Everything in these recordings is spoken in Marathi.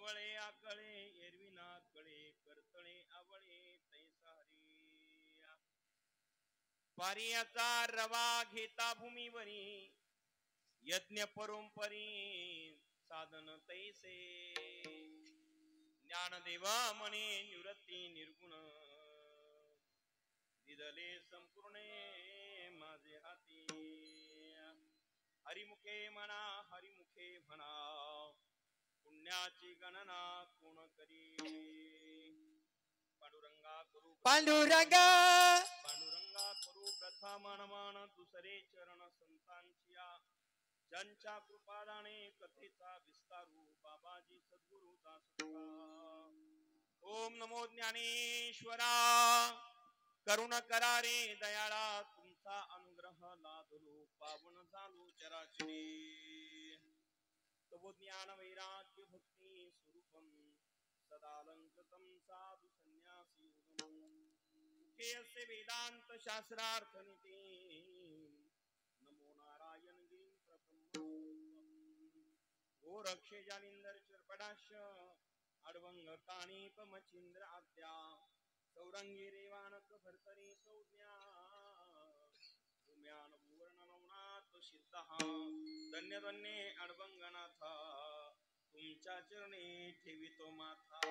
कवळे आकळे एरविना कळे करतळे आवळे तैसा हरी पारियाचा रवा घेता भूमीवरी यज्ञ परोपरी साधन तैसे ज्ञानदेवा म्हणे निवृत्ती निर्गुण दिदले संपूर्ण माझे हाती हरिमुखे म्हणा पुण्याची गणना कोण करी पांडुरंगा करू प्रथम मान दुसरे चरण संतांची ज्यांच्या कृपादाने कथेचा विस्तारू बाबाजी सद्गुरु दास ओम नमो ज्ञानेश्वरा करुण करारे दयाळा तुमचा अनुग्रह लादलो पावन झालो चराचरी तव ज्ञान वैराग्य भक्ती स्वरूपम सदालंकृतम साधु संन्यासी मुखे असे वेदांत शास्त्रार्थ नीती नमो नारायण गिरी प्रब्रह्म ओ रक्षे जालिंदर चरपडाश अडवंग काणी पमचिंद्र आद्या सौरंगी रेवानक भरतरी संज्ञा रुम्यान भुवर्ण नवनाथ सिद्धा धन्य धन्य अडबंगनाथ तुमच्या चरणी ठेवितो माथा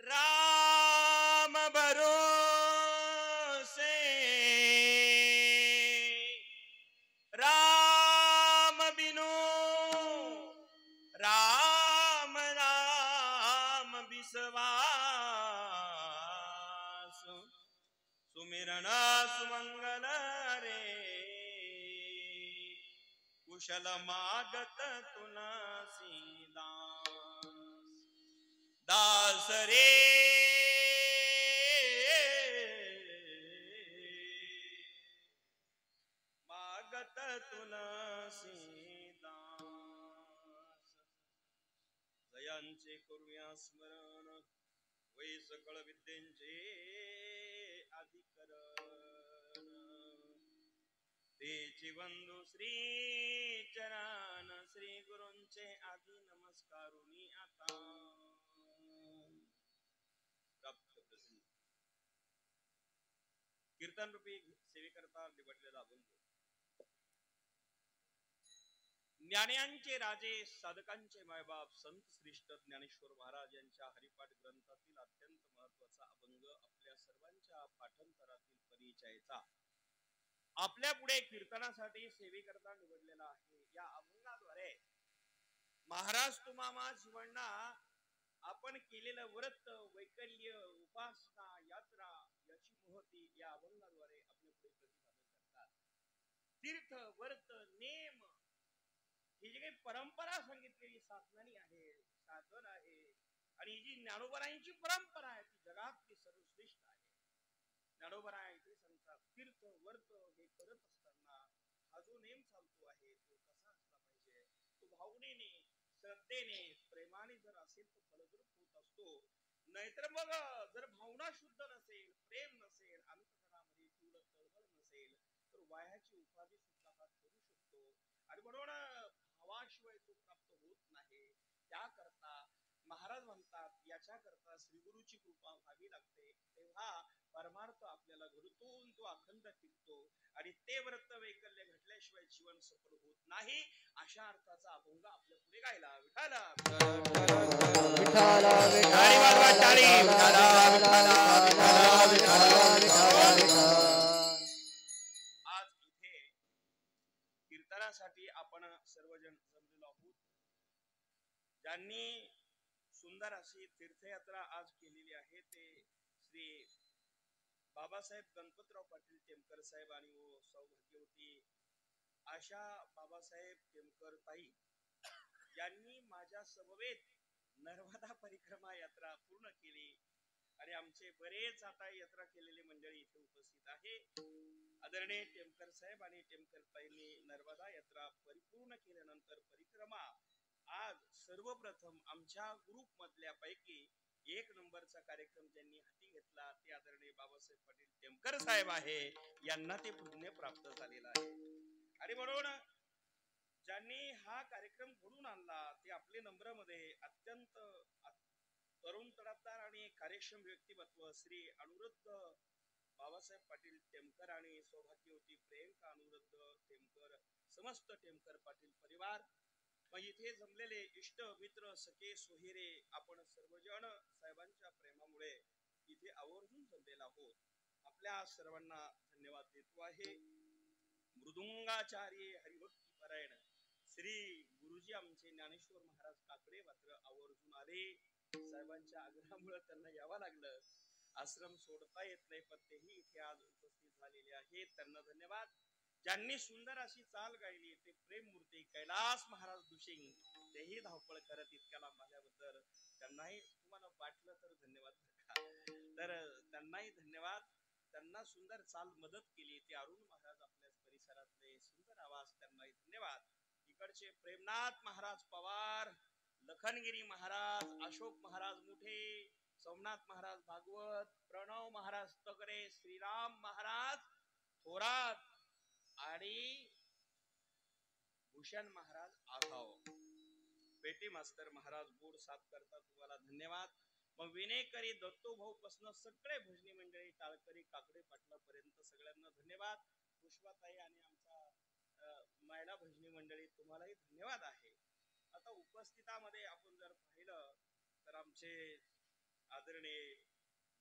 राम भरोसे राम बिनु राम राम बिसवा सुमिरन सुमंगल रे कुशल मागत तुलसी दास रे मागत तुलसी दास जयांचे करूया स्मरण वै सकळ विद्येंचे तेची बंधू श्री चरण श्री गुरूंचे आधी नमस्कारुनी आता कीर्तन रूपी सेवेकरता निवडलेला बंधू ज्ञान्यांचे राजे साधकांचे मायबाप संत श्रेष्ठ ज्ञानेश्वर महाराज यांच्या हरिपाठ ग्रंथातील अत्यंत महत्वाचा अभंग आपल्या सर्वांच्या पाठांतरातील परिचयाचा आपल्या पुढे कीर्तनासाठी सेवेकरता निवडलेला आहे. या अभंगाद्वारे महाराज तुम्हा जीवना आपण केलेलं व्रत वैकल्य उपासना यात्रा याची महती या अभंगाद्वारे आपल्या पुढे प्रतिपादन करतात. तीर्थ व्रत नेम ही जी काही परंपरा सांगितलेली साधनानी आहे साधन आहे आणि जी ज्ञानोबरायांची परंपरा आहे ती जगातली सर्वश्रेष्ठ आहे. ज्ञानोबराय इथे सांगतात तीर्थ व्रत हे करत असताना हा जो नेम चालतो आहे तो कसा असला पाहिजे. तो भावनेने श्रद्धेने प्रेमाने जर असेल तर फलद्रूप होत असतो. नाहीतर मग जर भावना शुद्ध नसेल प्रेम नसेल अंतःकरणामध्ये तीव्र तळमळ नसेल तर वाह्याची उपाधी सुद्धा हा करू शकतो आणि म्हणून भावाशिवाय तो प्राप्त होत नाही. त्याकरता महाराज म्हणतात याच्या करता श्री गुरुची कृपा व्हावी लागते. तेव्हा परमार्थ आपल्याला घडून तो अखंड टिकतो आणि ते व्रत वैकल्य घडल्याशिवाय जीवन सफल होत नाही. अशा अर्थाचा अभंग आपल्या पुढे गायला विठाला आज इथे कीर्तनासाठी आपण सर्वजण जमलेलो आहोत. ज्यांनी सुंदर अशी तीर्थयात्रा आज केलेली आहे ते श्री बाबासाहेब गणपतराव पाटील टेमकर साहेब आणि सौभाग्यवती आशा बाबासाहेब टेमकर ताई यांनी माझ्या समवेत नर्मदा परिक्रमा यात्रा पूर्ण केली आणि आमचे बरेच आता यात्रा केलेली मंडळी इथे उपस्थित आहे. आदरणीय टेमकर साहेब आणि टेमकर ताईंनी नर्मदा यात्रा परिपूर्ण केल्यानंतर परिक्रमा आज सर्वप्रथम आमच्या ग्रुप मधल्या पैकी एक नंबरचा कार्यक्रम ज्यांनी हाती घेतला ते आदरणीय बाबासाहेब पाटील टेमकर साहेब आहे. यांना ते पुण्य प्राप्त झालेलं आहे आणि म्हणून ज्यांनी हा कार्यक्रम घडून आणला ते आपले आपले नम्रमध्ये अत्यंत तरुण तडफदार आणि कार्यक्षम व्यक्तिमत्व श्री अनुरुद्ध बाबासाहेब पाटील टेमकर आणि सौभाग्यवती प्रियंका अनुरुद्ध टेमकर, समस्त टेमकर पाटील परिवार, मग इथे जमलेले इष्ट मित्र सखे सोहिरे, आपण सर्वजण साहेबांच्या प्रेमामुळे इथे आवर्जून जमलेला आहोत. आपल्या सर्वांना धन्यवाद देतो आहे. मृदुंगाचार्य हरिभक्ती परायण श्री गुरुजी आमचे ज्ञानेश्वर महाराज काकडे मात्र आवर्जून आले. साहेबांच्या आग्रहामुळे त्यांना यावं लागलं. आश्रम सोडता येत नाही, पण तेही इथे आज उपस्थित झालेले आहेत. त्यांना धन्यवाद. ज्यांनी सुंदर अशी चाल गायली ते प्रेममूर्ती कैलास महाराज दुशिंग, तेही धावपळ करत इतक्या लांब आल्याबद्दल त्यांनाही, तुम्हाला वाटलं तर धन्यवाद. तर त्यांनाही धन्यवाद. त्यांना सुंदर चाल मदत केली ते अरुण महाराज आपल्या परिसरातले, सुंदर आवाज, त्यांनाही धन्यवाद. इकडचे प्रेमनाथ महाराज पवार, लखनगिरी महाराज, अशोक महाराज मुठे, सोमनाथ महाराज भागवत, प्रणव महाराज तगरे, श्रीराम महाराज थोरात आणि भूषण महाराज आघाव, पेटी मास्तर महाराज बोर्ड साफ करता, तुम्हाला धन्यवाद. मग विनेकरी दत्तो भाऊ पासून सगळे भजनी मंडळी, टाळकरी काकडे पाटला पर्यंत सगळ्यांना धन्यवाद. पुष्पाताई आणि आमचा महिला भजनी मंडळी, तुम्हालाही धन्यवाद आहे. आता उपस्थितामध्ये आपण जर पाहिलं तर आमचे आदरणीय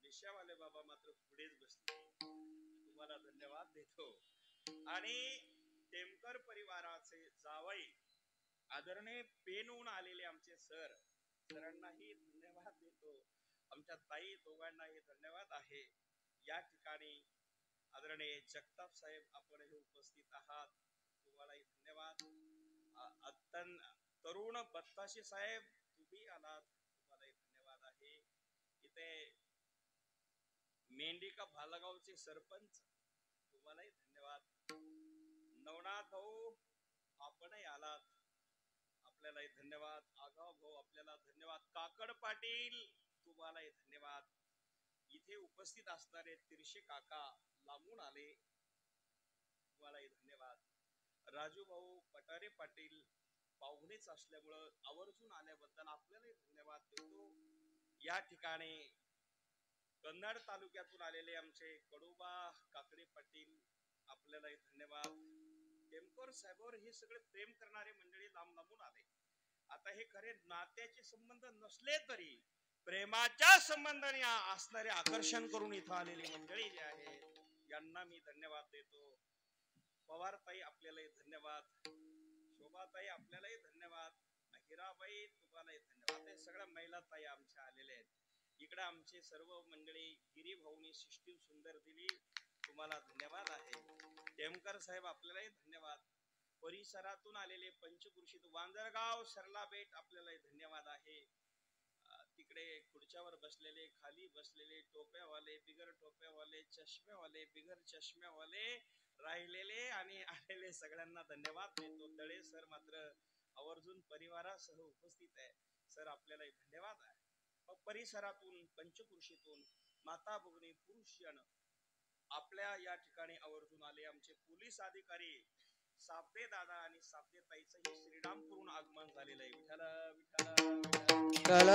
निशावाले बाबा मात्र पुढेच बसले, तुम्हाला धन्यवाद देतो. आणि टेमकर परिवाराचे जावई आदरणीय पेनहून आलेले आमचे सरांनाही धन्यवाद देतो. आमच्या ताई दोघांनाही धन्यवाद आहे. या ठिकाणी आदरणीय जगताप साहेब आपण हे उपस्थित आहात, तुम्हालाही धन्यवाद. तरुण बत्ताशे साहेब तुम्ही आलात, तुम्हालाही धन्यवाद आहे. इथे मेंढिका भालगावचे सरपंच, तुम्हालाही धन्यवाद. नवनाथ भाऊ आपणही आलात, आपल्यालाही धन्यवाद. आगाव भाऊ आपल्याला धन्यवाद. काकड पाटील तुम्हालाही धन्यवाद. इथे उपस्थित असणारे तिरशे काका लांबून आले, तुम्हालाही धन्यवाद. राजू भाऊ पटारे पाटील पाहुणेच असल्यामुळं आवर्जून आल्याबद्दल आपल्यालाही धन्यवाद देतो. या ठिकाणी कन्नड तालुक्यातून आलेले आमचे कडोबा काकडे पाटील, आपल्यालाही धन्यवाद. टेमकर साहेबांवर हे सगळे प्रेम करणारे मंडळी लांब लांबून आले. आता हे खरे नात्याचे संबंध नसले तरी प्रेमाच्या संबंधाने असणारे आकर्षण करून इथं आलेली मंडळी जे आहे, यांना मी धन्यवाद देतो. पवारताई आपल्यालाही धन्यवाद. शोभाताई आपल्यालाही धन्यवाद. हिराबाई तुम्हालाही धन्यवाद. हे सगळ्या महिला ताई आमच्या आलेल्या आहेत. इकडे आमचे सर्व मंडळी, गिरीभाऊनी सिस्टीम सुंदर दिली, तुम्हाला धन्यवाद आहे. टेमकर साहेब आपल्यालाही धन्यवाद. परिसरातून आलेले पंचकृषीत वांजरगाव सरला बेट, आपल्यालाही धन्यवाद आहे. तिकडे खुर्च्यावर बसलेले, खाली बसलेले, टोप्यावाले, बिगर टोप्यावाले, चष्म्यावाले, बिगर चष्म्यावाले, राहिलेले आणि आलेले सगळ्यांना धन्यवाद देतो. दळे सर मात्र आवर्जून परिवारासह उपस्थित आहे. सर आपल्यालाही धन्यवाद आहे. मग परिसरातून, पंचकृषीतून, माता भगिनी, पुरुष जन आपल्या या ठिकाणी आवर्जून आले. आमचे पोलीस अधिकारी साबदे दादा आणि साबदे ताईचं हे श्रीरामपूरून आगमन झालेलं आहे. विठ्ठल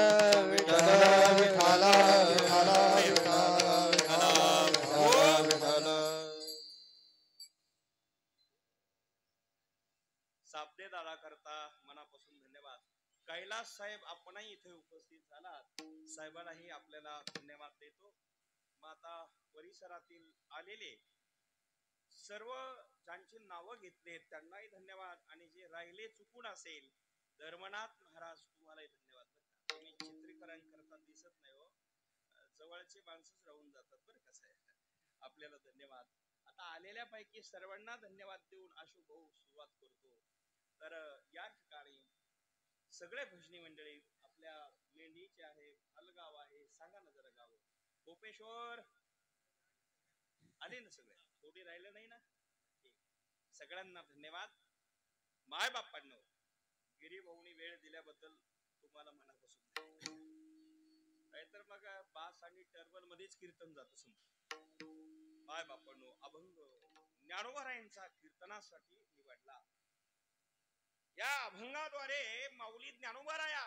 साबदे दादा करता मनापासून धन्यवाद. कैलास साहेब आपणही इथे उपस्थित झालात, साहेबांनाही आपल्याला धन्यवाद देतो. माता परिसरातील आलेले सर्व ज्यांची नावं घेतले त्यांनाही धन्यवाद. आणि जे राहिले चुकून असेल, धर्मनाथ महाराज तुम्हालाही धन्यवाद. तुम्ही चित्रीकरण करता दिसत नाही हो, जवळचे माणसंच राहून जातात बरं. कसं आहे, आपल्याला धन्यवाद. आता आलेल्या पैकी सर्वांना धन्यवाद देऊन आशु भाऊ सुरुवात करतो. तर या ठिकाणी सगळे भजनी मंडळी आपल्या मेंढीचे आहे, अलगाव आहे, सांगा ना जरा गाव. कोपेश्वर आले ना सगळे, थोडी राहिलं नाही ना. सगळ्यांना धन्यवाद. माय बाप्पांनो, गिरीभाऊनी वेळ दिल्याबद्दल तुम्हाला मनापासून. नाहीतर मग बास आणि टर्बन मध्येच कीर्तन जात समजा. माय बाप्पांनो, अभंग ज्ञानोबा रायांचा कीर्तनासाठी निवडला. या अभंगाद्वारे माऊली ज्ञानोबाराया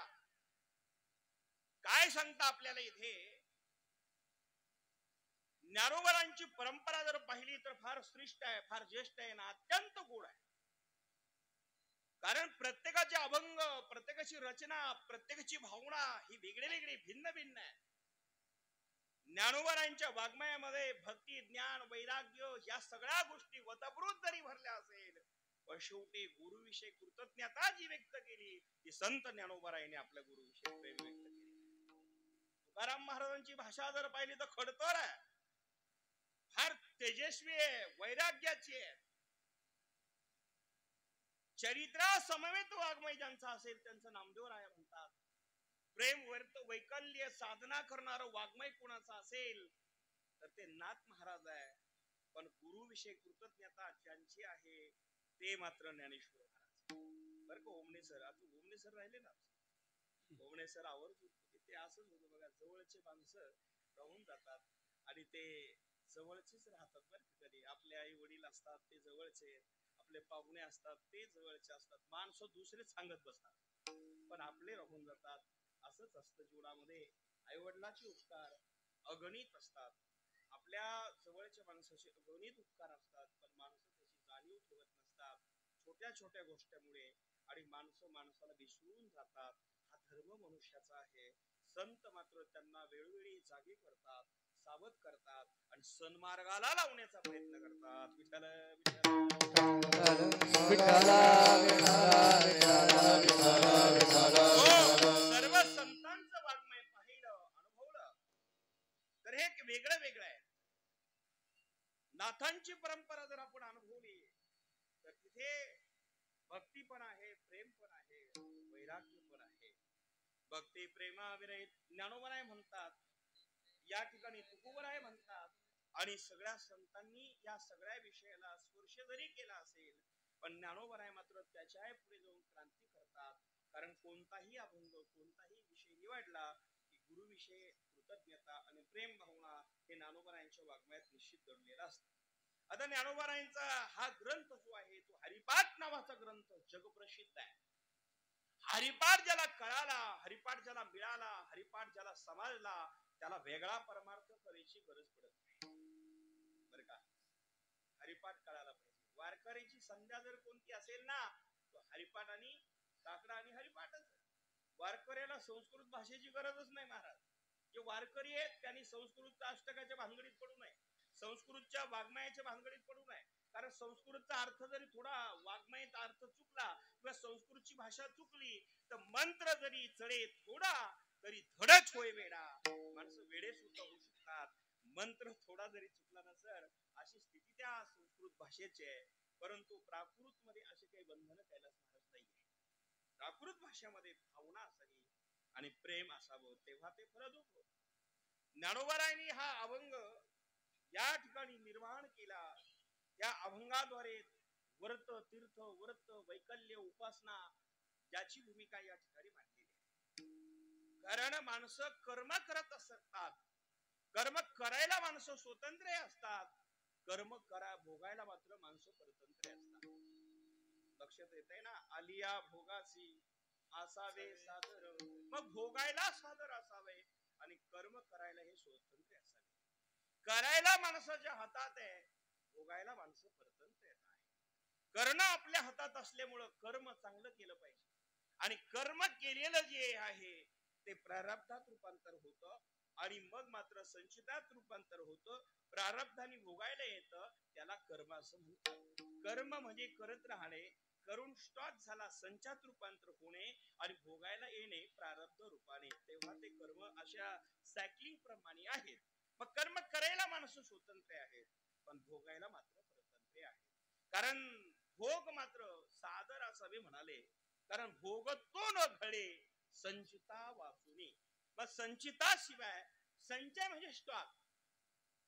काय सांगता आपल्याला इथे. ज्ञानोबारांची परंपरा जर पाहिली तर फार श्रेष्ठ आहे, फार ज्येष्ठ आहे ना, अत्यंत गोड आहे. कारण प्रत्येकाचे अभंग, प्रत्येकाची रचना, प्रत्येकाची भावना ही वेगळी वेगळी भिन्न भिन्न आहे. ज्ञानोबारांच्या वाङ्मयामध्ये भक्ती, ज्ञान, वैराग्य या सगळ्या गोष्टी वतप्रोत जरी भरल्या असेल, पण शेवटी गुरुविषयी कृतज्ञता जी व्यक्त केली ती संत ज्ञानोबारायांनी आपल्या गुरुविषयी प्रेम व्यक्त केली. तुकाराम महाराजांची भाषा जर पाहिली तर खडतर आहे, फार तेजस्वी आहे, वैराग्याची आहे. चरित्रा समवेत वाङ्मय ज्यांचा असेल त्यांचं नामदेवराय म्हणतात. प्रेम वर्त वैकल्य साधना करणार वाङ्मय कोणाचा असेल तर ते नाथ महाराज आहे. पण गुरुविषयी कृतज्ञता ज्यांची आहे ते मात्र ज्ञानेश्वर महाराज. बरं का ओमने सर, आता ओमने सर राहिले ना, ओमने सर आवर्जून ते असंच होतं बघा, जवळचे माणसं राहून जातात आणि ते जवळचेच राहतात. बरं कधी आपले आई वडील असतात ते जवळचे, आपले पाहुणे असतात ते जवळचे असतात, माणसं दुसरे सांगत बसतात पण आपले राहून जातात. असंच असतं जीवनामध्ये. आई वडिलाचे उपकार अगणित असतात, आपल्या जवळच्या माणसाचे अगणित उपकार असतात, पण माणसं त्याची जाणीव ठेवत नसतात छोट्या छोट्या गोष्टीमुळे, आणि माणसं माणसाला विसरून जातात. हा धर्म मनुष्याचा आहे. संत मात्र त्यांना वेळोवेळी जागी करतात, सावध करतात आणि सन्मार्गाला लावण्याचा प्रयत्न करतात. विठ्ठल सर्व संतांचं वाङ्मय पाहिलं, अनुभवलं तर हे वेगळं वेगळं आहे. नाथांची परंपरा जर आपण अनुभवली तर तिथे भक्ती पण आहे, प्रेम पण आहे, वैराग्य पण आहे. भक्ती प्रेमाविरहित ज्ञानोबराय म्हणतात, या ठिकाणी तुकोबराय म्हणतात, आणि सगळ्या संतांनी या सगळ्या विषयाला स्पर्श जरी केला असेल पण ज्ञानोबराय मात्र त्याच्या पुढे जाऊन क्रांती करतात. कारण कोणताही अभंग, कोणताही विषय निवडला की गुरुविषयी कृतज्ञता आणि प्रेम भावना हे ज्ञानोबरायांच्या वाङ्मयात निश्चित दडलेला असतं. आता ज्ञानोबरायांचा हा ग्रंथ जो आहे तो हरिपाठ नावाचा ग्रंथ जगप्रसिद्ध आहे. हरिपाठ ज्याला कळाला, हरिपाठ ज्याला मिळाला, हरिपाठ ज्याला समजला, त्याला वेगळा परमार्थ करायची गरज पडत नाही. बरं का, हरिपाठ कळाला पाहिजे. वारकऱ्याची संध्या जर कोणती असेल ना, तो हरिपाठ आणि काकडा आणि हरिपाठच. वारकऱ्याला संस्कृत भाषेची गरजच नाही महाराज. जे वारकरी आहेत त्यांनी संस्कृतच्या अष्टकाच्या भानगडीत पडू नये, संस्कृतच्या वाङ्मयाच्या भानगडीत पडू नये. कारण संस्कृतचा अर्थ जरी थोडा वाङ्मयाचा अर्थ चुकला किंवा संस्कृतची भाषा चुकली तर मंत्र जरी चढे थोडा तरी धडच होय वेडा. माणसं वेडे सुद्धा होऊ शकतात, मंत्र थोडा जरी चुकला ना सर, अशी स्थिती त्या संस्कृत भाषेची आहे. परंतु प्राकृत मध्ये असे काही बंधन कैलास महाराज नाहीये. प्राकृत भाषेमध्ये भावना असावी आणि प्रेम असावं, तेव्हा ते फलरूप होत. ज्ञानोबारायांनी हा अभंग या ठिकाणी निर्माण केला. या अभंगाद्वारे व्रत, तीर्थ, व्रत, वैकल्य, उपासना याची भूमिका या ठिकाणी मांडलेली आहे. कारण माणसं कर्म करत असतात, कर्म करायला माणसं स्वतंत्र असतात, कर्म करा भोगायला मात्र माणसं परतंत्र असतात. लक्षात येते ना, आलिया भोगासी असावे सादर, मग भोगायला सादर असावे आणि कर्म करायला हे स्वतंत्र असावे. करायला माणसाच्या हातात आहे, भोगायला माणसं परतंत्र येत आहे. करणं आपल्या हातात असल्यामुळं कर्म चांगलं केलं पाहिजे, आणि कर्म केलेलं जे आहे ते प्रारब्धात रूपांतर होतं आणि मग मात्र संचितात रूपांतर होतं. प्रारब्धाने भोगायला येतं त्याला कर्म असं म्हणतात. कर्म म्हणजे करत राहणे, करून स्टॉक झाला संचात रूपांतर होणे आणि भोगायला येणे प्रारब्ध रूपाने, तेव्हा ते कर्म अशा सायकलिंग प्रमाणे आहेत. मग कर्म करायला माणसं स्वतंत्र आहेत पण भोगायला मात्र परतंत्र आहेत. कारण भोग मात्र सादर असावे म्हणाले, कारण भोग तो न घडे संचिता वाचुनी. मग संचिता शिवाय, संचय म्हणजे स्टॉक,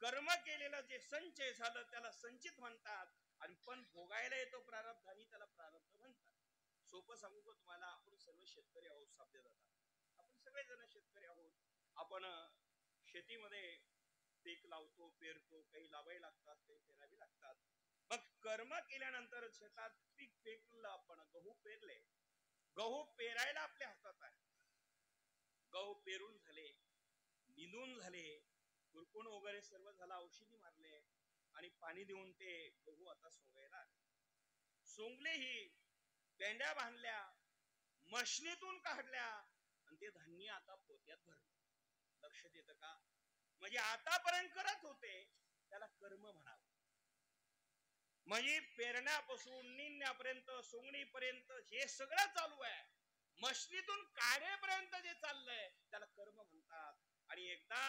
कर्म केलेलं जे संचय झालं त्याला संचित म्हणतात, आणि पण भोगायला येतो प्रारब्धानी त्याला प्रारब्ध म्हणतात. सोपं सांगू का तुम्हाला, आपण सर्व शेतकरी आहोत साध्य जातात, आपण सगळेजण शेतकरी आहोत. आपण शेतीमध्ये पीक लावतो, पेरतो, काही लावायला लागतात, काही पेरावी लागतात. मग कर्म केल्यानंतर शेतात पीक पेरलं, आपण गहू पेरले, गहू पेरायला आपल्या हातात आहे, गहू पेरून झाले, निंदून झाले, खुरपून वगैरे सर्व झाला, औषधी मारले आणि पाणी देऊन ते गहू आता सोंगायला सोंगलेही, पेंड्या बांधल्या, मशनीतून काढल्या आणि ते धान्य आता पोत्यात भरलं. लक्षात येतं का? म्हणजे आतापर्यंत करत होते त्याला कर्म म्हणावं. म्हणजे पेरण्यापासून निंदण्यापर्यंत, सोंगणीपर्यंत जे सगळं चालू आहे, मशनीतून काढेपर्यंत जे चाललंय त्याला कर्म म्हणतात. आणि एकदा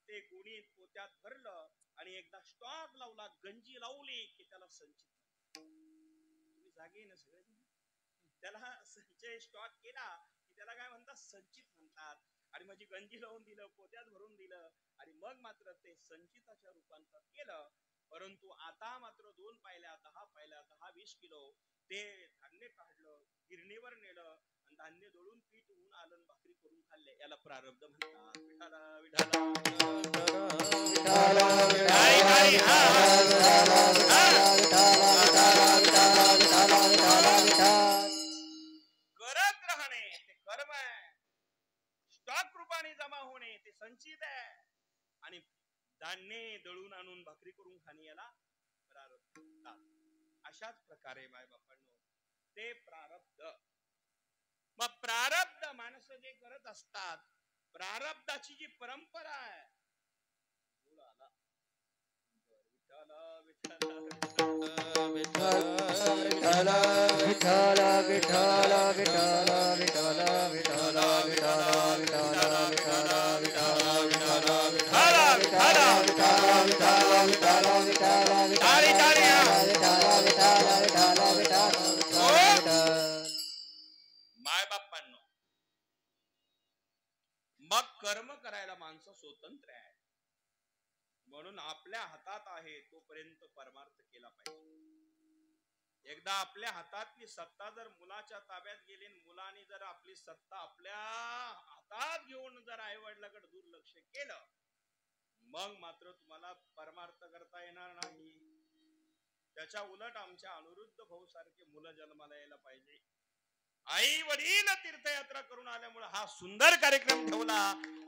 ते कोणी पोत्यात भरलं आणि एकदा स्टॉक लावला, गंजी लावली की त्याला संचित. तुम्ही जागे ना सगळे, त्याला संचय स्टॉक केला की त्याला काय म्हणतात? संचित म्हणतात. आणि माझी गंजी लावून दिलं, पोत्यात भरून दिलं आणि मग मात्र ते संचिताच्या रूपांतर केलं. परंतु आता मात्र 2 पायल्या, 10 पायल्या, 10-20 किलो ते धान्य काढलं, गिरणीवर नेलं आणि धान्य दळून पीठ होऊन आलं, भाकरी करून खाल्ले. याला प्रारब्ध म्हणतात. विठाला विठाला करत राहणे ते कर्म आहे, स्टॉक रूपाने जमा होणे ते संचित आहे आणि धान्य दळून आणून भाकरी करून खाणे याला प्रारब्ध म्हणतात. अशाच प्रकारे माय बापांनो ते प्रारब्ध. मग प्रारब्ध माणसं जे करत असतात, प्रारब्धाची जी परंपरा आहे, माय बापांनो, मग कर्म करायला माणसं स्वतंत्र आहे. म्हणून आपल्या हातात आहे तोपर्यंत परमार्थ केला पाहिजे. एकदा आपल्या हातातली सत्ता जर मुलाच्या ताब्यात गेली, मुलाने जर आपली सत्ता आपल्या हातात घेऊन जर आई वडिलांकडे दुर्लक्ष केलं, मग मात्र तुम्हाला परमार्थ करता येणार नाही. त्याच्या उलट आमच्या अनिरुद्ध भाऊ सारखे मुलं जन्माला यायला पाहिजे. आई वडील तीर्थयात्रा करून आल्यामुळे हा सुंदर कार्यक्रम ठेवला.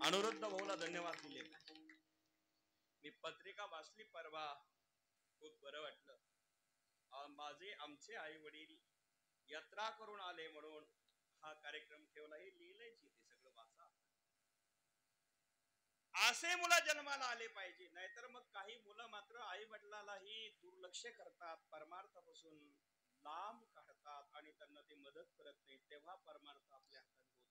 अनिरुद्ध भाऊला धन्यवाद दिले. मी पत्रिका वाचली परवा, खूप बरं वाटलं. आमचे आई वडील यात्रा करून आले म्हणून हा कार्यक्रम ठेवला. हे लिहिलंय ते सगळं वाचा. असे मुलं जन्माला आले पाहिजे. नाहीतर मग काही मुलं मात्र आई वडिलालाही दुर्लक्ष करतात, परमार्थापासून लांब काढतात आणि त्यांना ते मदत करत नाही. तेव्हा परमार्थ आपल्या हातात होत.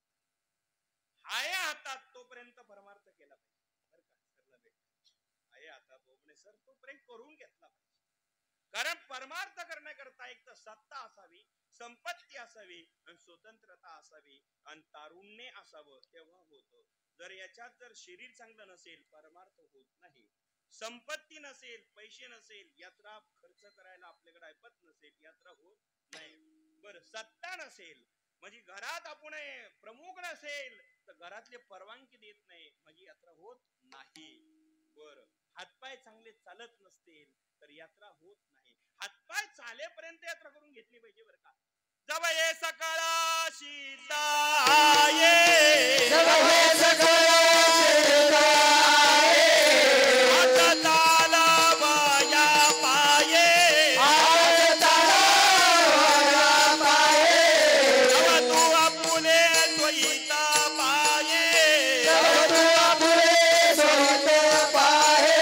आया हातात तोपर्यंत परमार्थ केला पाहिजे. बरं का सरला भेट आया हातात होणे सर तोपर्यंत करून घेतला पाहिजे. कारण परमार्थ करण्याकरता एक तर सत्ता असावी, संपत्ती असावी आणि स्वतंत्रता असावी आणि तारुण्य असावं, तेव्हा होतं. जर याच्यात जर शरीर चांगलं नसेल, परमार्थ होत नाही. संपत्ती नसेल, पैसे नसेल, यात्रा खर्च करायला आपल्याकडे ऐपत नसेल, यात्रा होत नाही. बरं, सत्ता नसेल म्हणजे घरात आपण प्रमुख नसेल तर घरातले परवानगी देत नाही म्हणजे यात्रा होत नाही. बरं, हातपाय चांगले चालत नसतील तर यात्रा होत नाही. हातपाय चालेपर्यंत यात्रा करून घेतली पाहिजे. बरं का, जब ये सकाळा सीताये, जब ये सकाळा सीताये, आता ताला बाया पाये, आता ताला बाया पाये, जब तू आपुले त्वयिता पाये, जब तू आपुले त्वयिता पाये,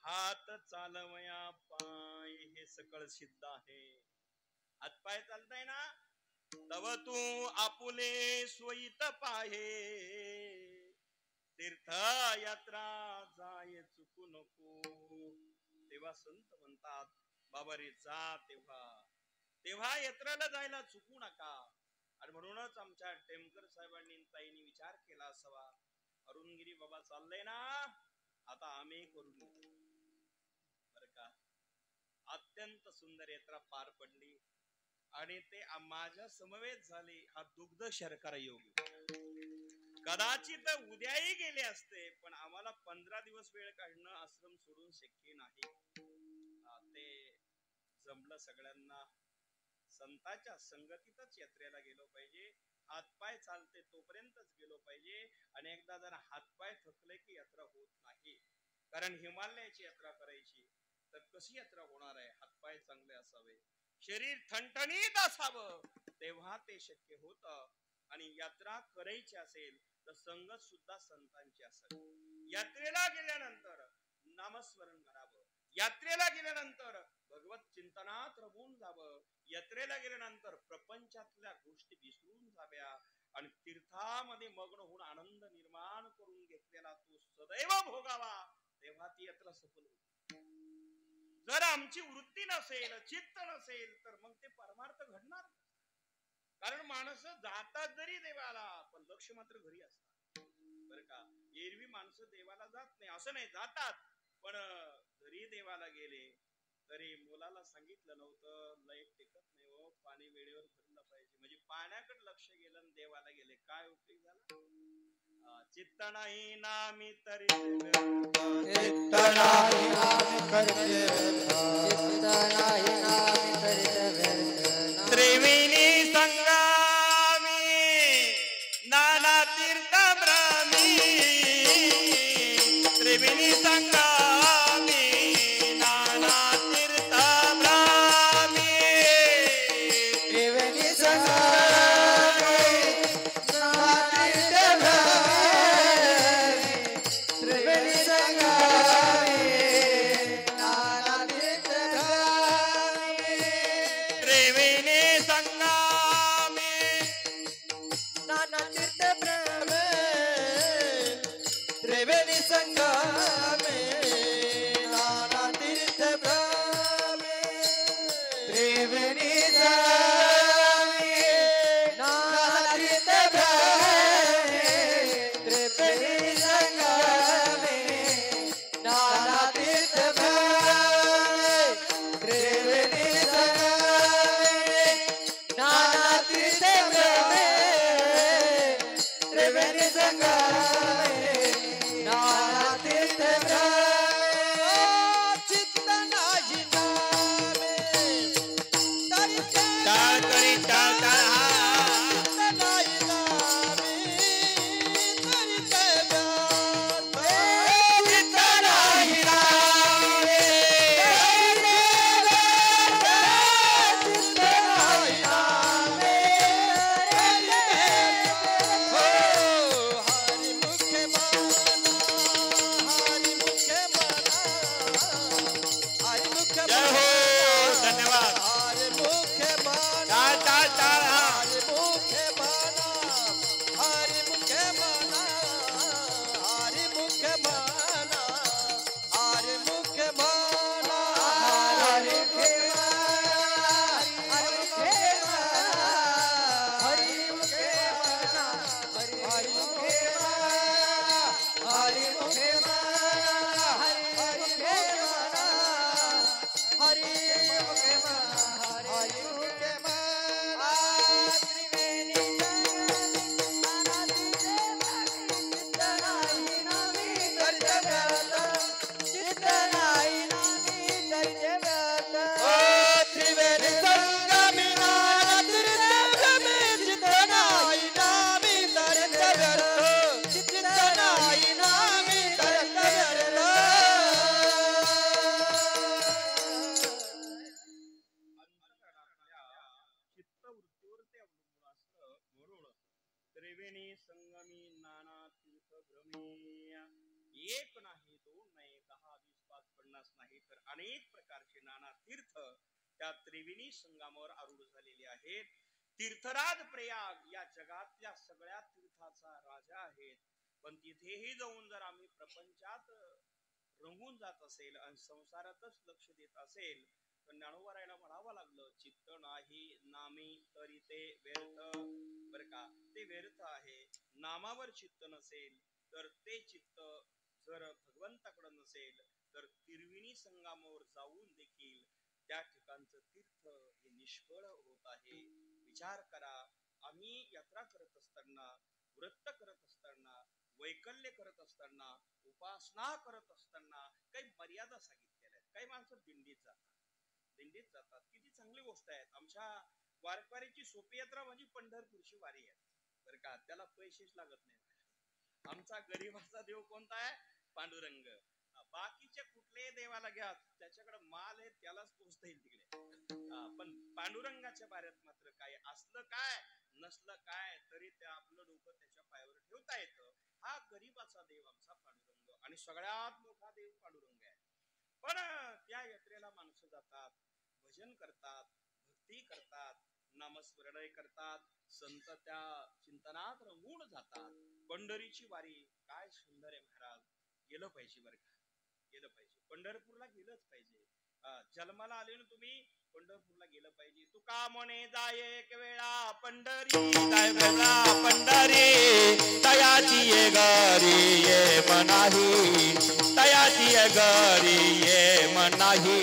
हात चालवया पाय हे सकळ सिद्ध आहे. हातपाय चालताय ना, तव तू आपुले सोयीत पाहे. तीर्थ यात्रा जाय चुकू नको. तेव्हा संत म्हणतात बाबा रे जा तेव्हा, तेव्हा यात्रेला जायला चुकू नका. आणि म्हणूनच आमच्या टेमकर साहेबांनी ताईंनी विचार केला असावा, अरुणगिरी बाबा चाललंय ना, आता आम्ही करून बर का. अत्यंत सुंदर यात्रा पार पडली आणि ते माझ्या समवेत झाले. हा दुग्ध शर्करा योग. कदाचित उद्याही गेले असते, पण आम्हाला 15 दिवस वेळ काढणं आश्रम सोडून शक्य नाही. ते जमलं सगळ्यांना. संतांच्या संगतीतच यात्रेला गेलो पाहिजे. हातपाय चालते तोपर्यंतच गेलो पाहिजे. आणि एकदा जर हातपाय थकले की यात्रा होत नाही. कारण हिमालयाची यात्रा करायची तर कशी यात्रा होणार आहे? हातपाय चांगले असावे, शरीर ठणठणीत असावं, तेव्हा ते शक्य होत. आणि यात्रा करायची असेल तर संगत सुद्धा संतांची असावी. यात्रेला गेल्यानंतर नामस्मरण करावं. यात्रेला गेल्यानंतर भगवत चिंतनात रमून जावं. यात्रेला गेल्यानंतर प्रपंचातल्या गोष्टी विसरून जाव्या आणि तीर्थामध्ये मग्न होऊन आनंद निर्माण करून घेतलेला तो सदैव भोगावा. तेव्हा ती यात्रा सफल होईल. जर आमची वृत्ती नसेल, चित्त नसेल, तर मग ते परमार्थ घडणार. कारण माणसं जातात जरी देवाला, पण लक्ष मात्र घरी असतात. बरं का. एरवी माणसं देवाला जात नाही असं नाही, जातात, पण जरी देवाला गेले तरी मुलाला सांगितलं नव्हतं लाईट टिकत नाही हो, पाणी वेळेवर भरलं पाहिजे. म्हणजे पाण्याकडे लक्ष गेलं आणि देवाला गेले, काय उपयोग झाला? चित्त नाही नामी तरी चित्त नाही नामी करते, चित्त नाही नामी करते. त्रिवेणी संगमी नाना तीर्थ भ्रमी, त्रिवेणी संगमी नाना तीर्थ भ्रमी, त्रिवेणी संगमी नाना तीर्थ भ्रमी, त्रिवेणी संगमी नाना तीर्थ भ्रमी, त्रिवेणी संगमी नाना तीर्थ भ्रमी, त्रिवेणी संगमे नाना तीर्थ भ्रमे, त्रिवेणी संगमे नाना तीर्थ भ्रमे, त्रिवेणी संगमे नाना तीर्थ भ्रमे, त्रिवेणी संगमे नाना तीर्थ भ्रमे, त्रिवेणी संगमे नाना तीर्थ भ्रमे. चित्त नाही नामे तरी टाळ करी टाळ टाळ हा. चित्त नाही नामे तरी ते व्यर्थ, चित्त नाही नामे तरी ते व्यर्थ, चित्त नाही नामे तरी ते व्यर्थ. हो हरी मुखे माना, हरी मुखे माना, हरी मुखे माना. जय हो, धन्यवाद. हरी मुखे माना, टाळ टाळ टाळ. हरी मुखे माना, हरी मुखे माना, हरी मुखे माना, हरी मुखे माना, हरी मुखे माना, हरी मुखे माना, हरी मुखे माना, हरी मुखे माना, हरी मुखे माना, हरी मुखे माना, हरी मुखे माना, हरी मुखे माना. त्रिवेणी संगमी नाना तीर्थ भ्रमी, चित्त नाही नामी तरी ते व्यर्थ, चित्त नाही नामी तरी ते व्यर्थ. ओ त्रिवेणी संगमी नाना तीर्थ भ्रमी, चित्त नाही नामी तरी ते व्यर्थ, चित्त नाही नामी तरी ते व्यर्थ. चित्तवृत्तीवर ते अवलंबून असतं. म्हणून त्रिवेणी संगमी नाना तीर्थ भ्रमी, एक नाही, दोन नाही, 10, 20, 5, 50 नाही तर अनेक प्रकारचे नाना तीर्थ त्या त्रिवेणी संगमावर आरूढ झालेले आहेत. तीर्थराज प्रयाग या जगातल्या सगळ्या तीर्थाचा राजा आहे. पण तिथेही जाऊन जर आम्ही प्रपंचात रंगून जात असेल आणि संसारातच लक्ष देत असेल तर ज्ञानोबारायला म्हणावं लागलं, चित्त नाही नामी तरी ते व्यर्थ. बर का, ते व्यर्थ आहे. नामावर चित्त नसेल तर ते चित्त जर भगवंताकडे नसेल तर त्रिवेणी संगमावर जाऊन देखील त्या ठिकाणचं तीर्थ हे निष्फळ होत आहे. विचार करा, आम्ही यात्रा करत असताना, व्रत करत असताना, वैकल्य करत असताना, उपासना करत असताना काही मर्यादा सांगितलेल्या आहेत. काही माणसं दिंडीत जातात, किती चांगली गोष्ट आहे. आमच्या वारकऱ्याची सोपी यात्रा म्हणजे पंढरपूरची वारी आहे. बरं का, त्याला पैसेच लागत नाही. आमचा गरीबाचा देव कोणता आहे? पांडुरंग. बाकीच्या कुठल्याही देवाला घ्या, त्याच्याकडे माल आहे, त्यालाच पोचता येईल तिकडे. पण पांडुरंगाच्या बाऱ्यात मात्र काय असलं काय नसलं काय तरी ते आपलं डोकं त्याच्या पायावर ठेवता येतं. हा गरीबाचा देव आमचा पांडुरंग आणि सगळ्यात मोठा देव पांडुरंग आहे. पण त्या यात्रेला माणसं जातात, भजन करतात, भक्ती करतात, नामस्मरण करतात, संत त्या चिंतनात रंगून जातात. पंढरीची वारी काय सुंदर आहे महाराज. गेलं पाहिजे बरं का, गेलं पाहिजे, पंढरपूरला गेलंच पाहिजे. जन्माला आले ना तुम्ही, पंढरपूरला गेलं पाहिजे. तुका म्हणे जाय एक वेळा पंढरी, जाय वेळा पंढरी, तयाची ये गरी ये मनाही, तयाची ये गरी ये मनाही.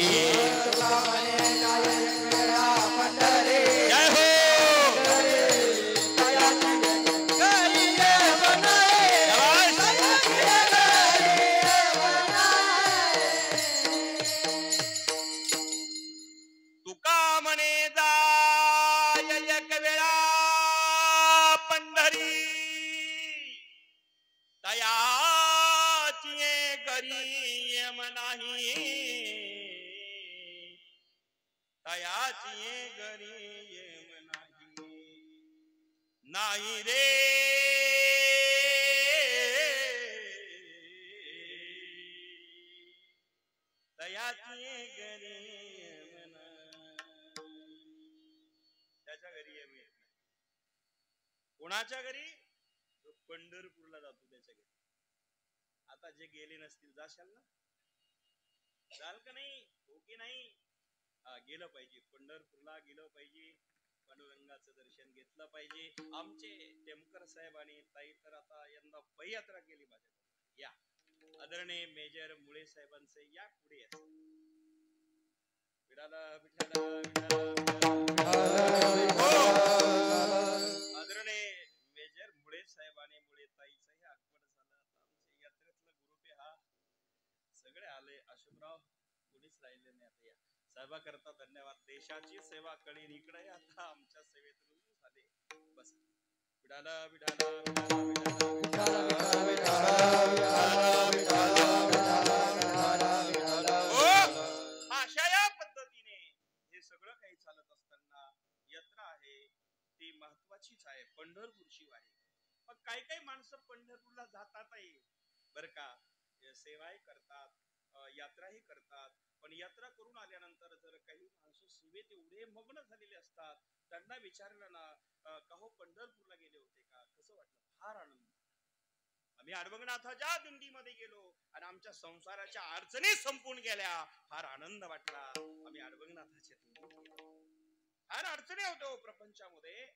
जय हो. तुका म्हणे जाय एक वेळा पंढरी, तयाची गरी मनाही, तयाची गरी मनाही. नाही रे तयाची गरी, त्याच्या घरी येत नाही. कोणाच्या घरी? जो पंढरपूरला जातो त्याच्या घरी. आता जे गेले नसतील जाशाल ना, जाल का नाही? हो की नाही? गेलं पाहिजे, पंढरपूरला गेलं पाहिजे, पांडुरंगाचं दर्शन घेतलं पाहिजे. आमचे टेमकर साहेब आणि ताई तर आता यंदा पदयात्रा केली माझ्या. या आदरणीय मेजर मुळे साहेबांचे या पुढे या. विठाला विठाला आदरणीय मेजर मुळे साहेब आणि मुळे ताईचं हे आगमन झालं. आमच्या यात्रेतलं ग्रुप हा सगळे आले. अशोकराव कोणीच राहिले नाही. आता या साहेबा करता धन्यवाद. देशाची सेवा कळी इकडे आता आमच्या सेवेत रुजू झाले. बस विठाला विठाला अशा या पद्धतीने हे सगळं काही चालत असताना यात्रा आहे ती महत्वाचीच आहे, पंढरपूरची वारी. पण काही काही माणसं पंढरपूरला जातातही बर का, सेवाही करतात, यात्राही करतात. पण यात्रा करून आल्यानंतर जर काही माणसं सेवेत एवढे मग्न झालेले असतात, त्यांना विचारलं ना, का हो पंढरपूरला गेले होते का, कसं वाटलं? फार आनंद. आम्ही अडवंगनाथाच्या दिंडीमध्ये गेलो आणि आमच्या संसाराच्या अडचणी संपून गेल्या, फार आनंद वाटला. आम्ही अडवंगनाथाच्या दिंडीत गेलो. फार अडचणी होतो प्रपंचामध्ये,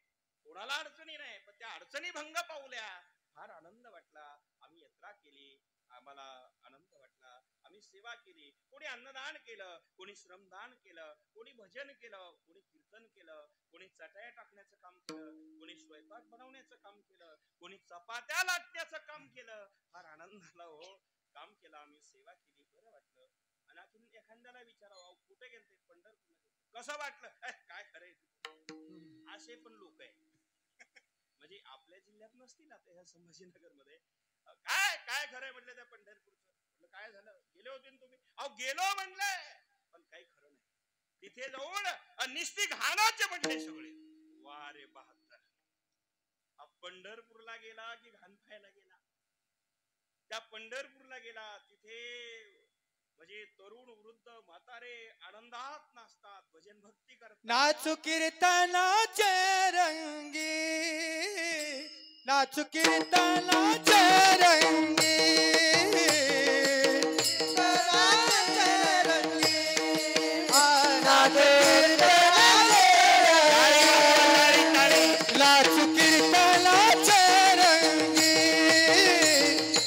कोणाला अडचणी नाही, पण त्या अडचणी भंग पावल्या, फार आनंद वाटला. आम्ही यात्रा केली, आम्हाला आनंद वाटला. आम्ही सेवा केली, कोणी अन्नदान केलं, कोणी श्रमदान केलं, कोणी भजन केलं, कोणी कीर्तन केलं, कोणी चटया टाकण्याचं काम केलं, कोणी स्वयंपाक बनवण्याचं काम केलं, कोणी चपात्या लाटण्याचं काम केलं. फार आनंदाला हो काम केलं, आम्ही सेवा केली, बरं वाटलं. आणि आपण एखाद्याला विचारावं कुठे गेलते? पंढरपूरला. कसं वाटलं? काय खरंय, असे पण लोक आहेत. म्हणजे आपल्या जिल्ह्यात नसतील आता ह्या संभाजीनगर मध्ये. काय काय खरंय म्हटलं त्या पंढरपूरचं? म्हटलं काय झालं? गेले होते ना तुम्ही? अहो गेलो म्हणलंय, पण काही खरं नाही. तिथे जाऊन निस्ती घाणाचे म्हटले सगळे. वा रे बहात्तर, पंढरपूरला गेला की घाण खायला गेला? त्या पंढरपूरला गेला, तिथे म्हणजे तरुण वृद्ध म्हातारे आनंदात नाचतात, भजन भक्ती करतात, नाचू कीर्तनाचे रंगी, नाचू कीर्तनाचे रंगी, नाचू कीर्तनाचे रंगी,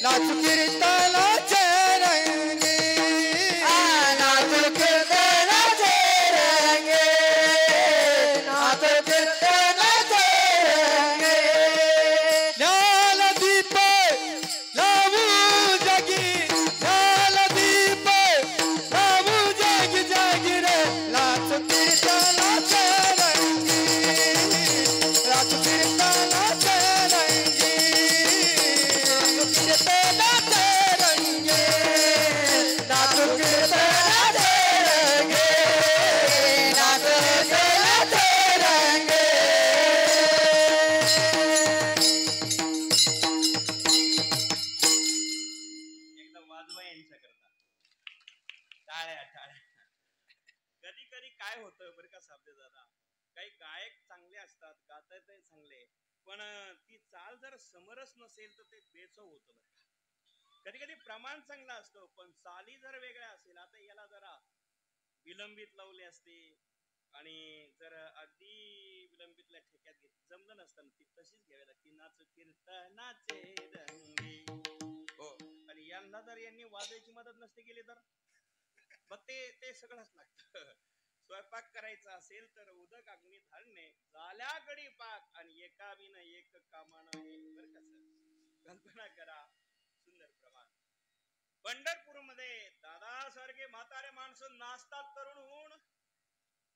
नाचू कीर्तनाचे रंगी, नाचू कीर्तनाचे रंगी, नाचू कीर्तनाचे रंगी. ज्ञानदीप लावू जगी, ज्ञानदीप लावू जगी जगी रे, नाचू कीर्तनाचे रंगी, नाचू कीर्तनाचे रंगी, नाचू कीर्तनाचे रंगी, नाचू कीर्तनाचे रंगी, नाचू कीर्तनाचे रंगी. एकदम वाजवा यांच्या करता टाळ्या टाळ्या. कधी कधी काय होतं बरं का साबदे दादा, काही गायक चांगले असतात, गातात चांगले, पण ती चाल जर समरस नसेल तर ते बेचव होतं बरं का. कधी कधी प्रमाण चांगलं असतं पण चाली जर वेगळ्या असेल, आता याला जरा विलंबित लावले असते आणि जर अगदी विलंबितल्या ठेक्यात घेत जमलं नसतं, ती तशीच घ्यावी लागते, नाच कीर्तनाचे रंगी. हो, आणि यांना जर यांनी वाजायची मदत नसते केली तर मग ते सगळंच लागतं. स्वयंपाक करायचा असेल तर उदक अग्नी धाडणे, झाल्या गडी पाक, आणि एका विना एक कामानं हे. बरं का सर, कल्पना करा, सुंदर प्रमाण. पंढरपूर मध्ये दादा सारखे म्हातारे माणसं नाचतात तरुण होऊन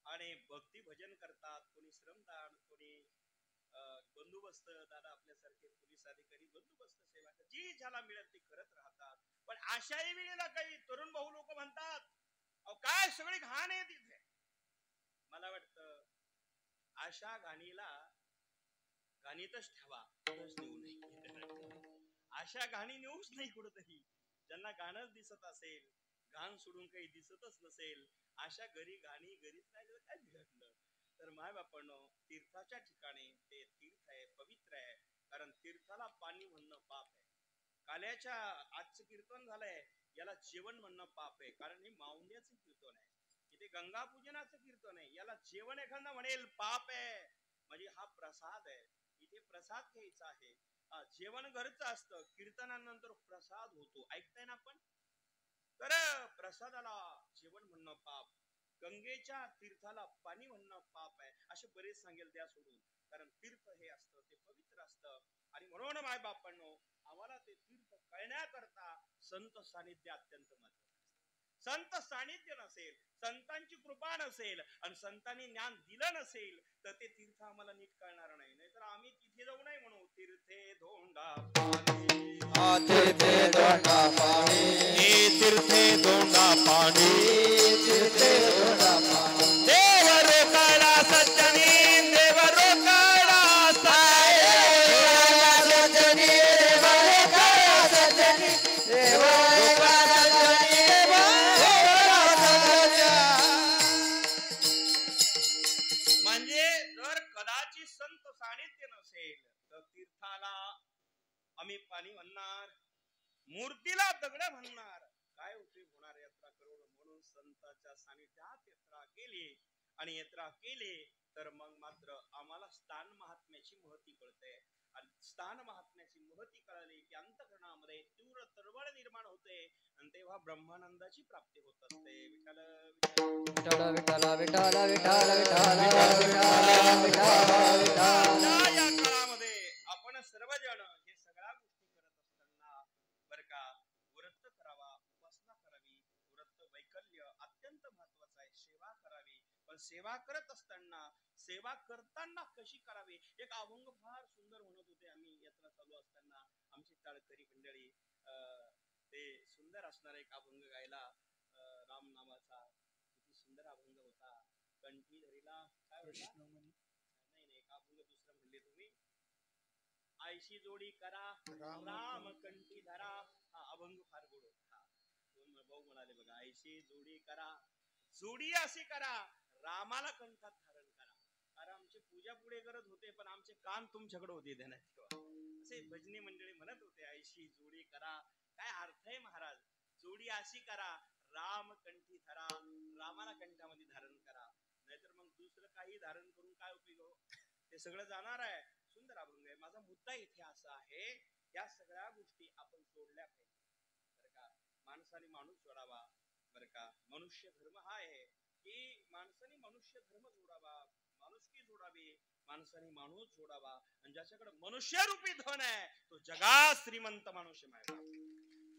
आणि भक्ती भजन करतात, कोणी श्रमदान, कोणी बंदोबस्त, दादा आपल्यासारखे पोलीस अधिकारी बंदोबस्त सेवा, जी ज्याला मिळत ती करत राहतात. पण अशाही वेळेला काही तरुण भाऊ लोक म्हणतात, अहो काय सगळी घाण आहे तिथे. मला वाटतं अशा घाणीला घाणीतच ठेवा, नेऊ नये. अशा घाणी नेऊच नाही कुठतरी. ज्यांना घाणच दिसत असेल, घाण सोडून काही दिसतच नसेल, अशा घरी घाणी घरीच राहिलं काय बिघडलं. तर माय बापांनो, तीर्थाच्या ठिकाणी ते तीर्थ आहे, पवित्र आहे, कारण तीर्थाला पाणी म्हणणं पाप आहे. काल्याच्या आजचं कीर्तन झालंय, याला जेवण म्हणणं पाप आहे, कारण हे माऊंद्याचं कीर्तन आहे. इथे गंगा पूजनाचं कीर्तन आहे, याला जेवण एखादा म्हणेल पाप आहे. म्हणजे हा प्रसाद आहे, इथे प्रसाद घ्यायचा आहे. जेवण घरचं असतं, कीर्तनानंतर प्रसाद होतो, ऐकताय ना आपण. तर प्रसादाला जेवण म्हणणं पाप, गंगेच्या तीर्थाला पाणी म्हणणं पाप आहे, असे बरेच सांगेल द्या सोडून. कारण तीर्थ हे असतं ते पवित्र असतं, आणि म्हणून माय बापांनो, आम्हाला ते तीर्थ कळण्याकरता संत सानिध्य अत्यंत महत्वाचं. संत सानिध्य नसेल, संतांची कृपा नसेल आणि संतांनी ज्ञान दिलं नसेल तर ते तीर्थ आम्हाला नीट कळणार नाही. नाहीतर आम्ही तिथे जाऊ नाही म्हणू, तीर्थे धोंडा पाणी, तीर्थे धोंडा पाणी, तीर्थे धोंडा पाणी, तीर्थे धोंडा पाणी. देव रोकाळा सज्जनी, देव रोकाळा सज्जनी, देव रोकाळा सज्जनी, देव रोकाळा सज्जनी, देव रोकाळा सज्जनी. म्हणजे जर कदाचित संत सानिध्य नसेल तर तीर्थाला आम्ही पाणी म्हणणार, मूर्तीला दगड म्हणणार, काय उपयोग होणार यात्रा करून. म्हणून संतांच्या सानिध्यात यात्रा केली, आणि यात्रा केली तर मग मात्र आम्हाला स्थान महात्म्याची महती कळते, आणि स्थान महात्म्याची महती कळली की अंतःकरणामध्ये तीव्र तळमळ निर्माण होते, आणि तेव्हा ब्रह्मानंदाची प्राप्ती होत असते. विठ्ठल विठ्ठल विठ्ठल विठ्ठल विठ्ठल विठ्ठल विठ्ठल विठ्ठल. या काळामध्ये आपण सर्वजण हे सगळ्या गोष्टी करत असताना बर का, व्रत करावा, उपासना करावी. व्रत वैकल्य अत्यंत महत्वाचं आहे, सेवा करावी. पण सेवा करत असताना, सेवा करताना कशी करावी. एक अभंग फार सुंदर म्हणत होते आम्ही यात्रा चालू असताना, आमची टाळकरी मंडळी, ते सुंदर असणार एक अभंग गायला, राम नामाचा किती सुंदर अभंग होता. कंठी धरीला काय होता, नाही नाही, एक अभंग दुसरा म्हणले तुम्ही, ऐशी जोडी करा राम कंठी धरा. हा अभंग फार गोड होता. दोन भाऊ म्हणाले बघा, ऐशी जोडी करा, जोडी अशी करा, रामाला कंठात धारण करा. अरे आमची पूजा पुढे करत होते, पण आमचे कान तुमच्याकडे होते ध्यानात ठेवा. असे भजनी मंडळी म्हणत होते, ऐशी जोडी करा. काय अर्थ आहे महाराज? जोडी अशी करा, राम कंठी धरा, रामाला कंठामध्ये धारण करा. नाहीतर मग दुसरं काही धारण करून काय उपयोग? ते सगळं जाणार आहे. सुंदर अभंग आहे. माझा मुद्दा इथे असा आहे, या सगळ्या गोष्टी आपण सोडल्या पाहिजे बरं का. माणसाने माणूस सोडावा बरं का. मनुष्य धर्म हा आहे की माणसाने मनुष्य धर्म जोडावा, माणुसकी जोडावी, माणसाने माणूस जोडावा. आणि ज्याच्याकडे मनुष्य रूपी धन आहे तो जगात श्रीमंत माणूस आहे.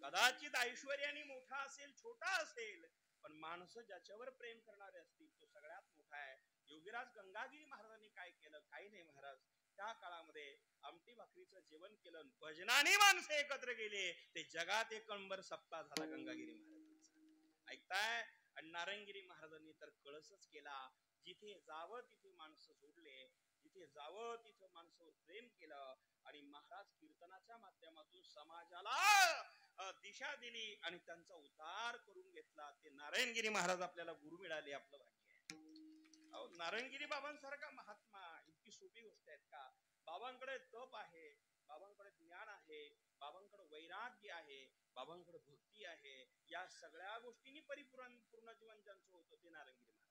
कदाचित ऐश्वर्याने मोठा असेल, छोटा असेल, पण माणसं ज्याच्यावर प्रेम करणारे असतील तो सगळ्यात मोठा आहे. योगीराज गंगागिरी महाराजांनी काय केलं? काही नाही महाराज. त्या काळामध्ये आमटी भाकरीचं जेवण केलं, भजनाने माणसं एकत्र गेले, ते जगात एक कंबर सप्ताह झाला गंगागिरी महाराजांचा. ऐकताय? आणि नारायणगिरी महाराजांनी तर कळसच केला. जिथे जावं तिथे माणसं जोडले, जिथे जावं तिथे माणसावर प्रेम केलं. आणि महाराज कीर्तनाच्या माध्यमातून समाजाला दिशा दिली आणि त्यांचा उद्धार करून घेतला. ते नारायणगिरी महाराज आपल्याला गुरु मिळाले, आपलं भाग्य आहे. नारायणगिरी बाबांसारखा महात्मा इतकी सोपी गोष्ट आहेत का? बाबांकडे तप आहे, बाबांकडे ज्ञान आहे, बाबांकडे वैराग्य आहे, बाबांकडे भक्ती आहे. या सगळ्या गोष्टींनी पूर्ण जीवन ज्यांचं होतं ते नारायणगिरी महाराज.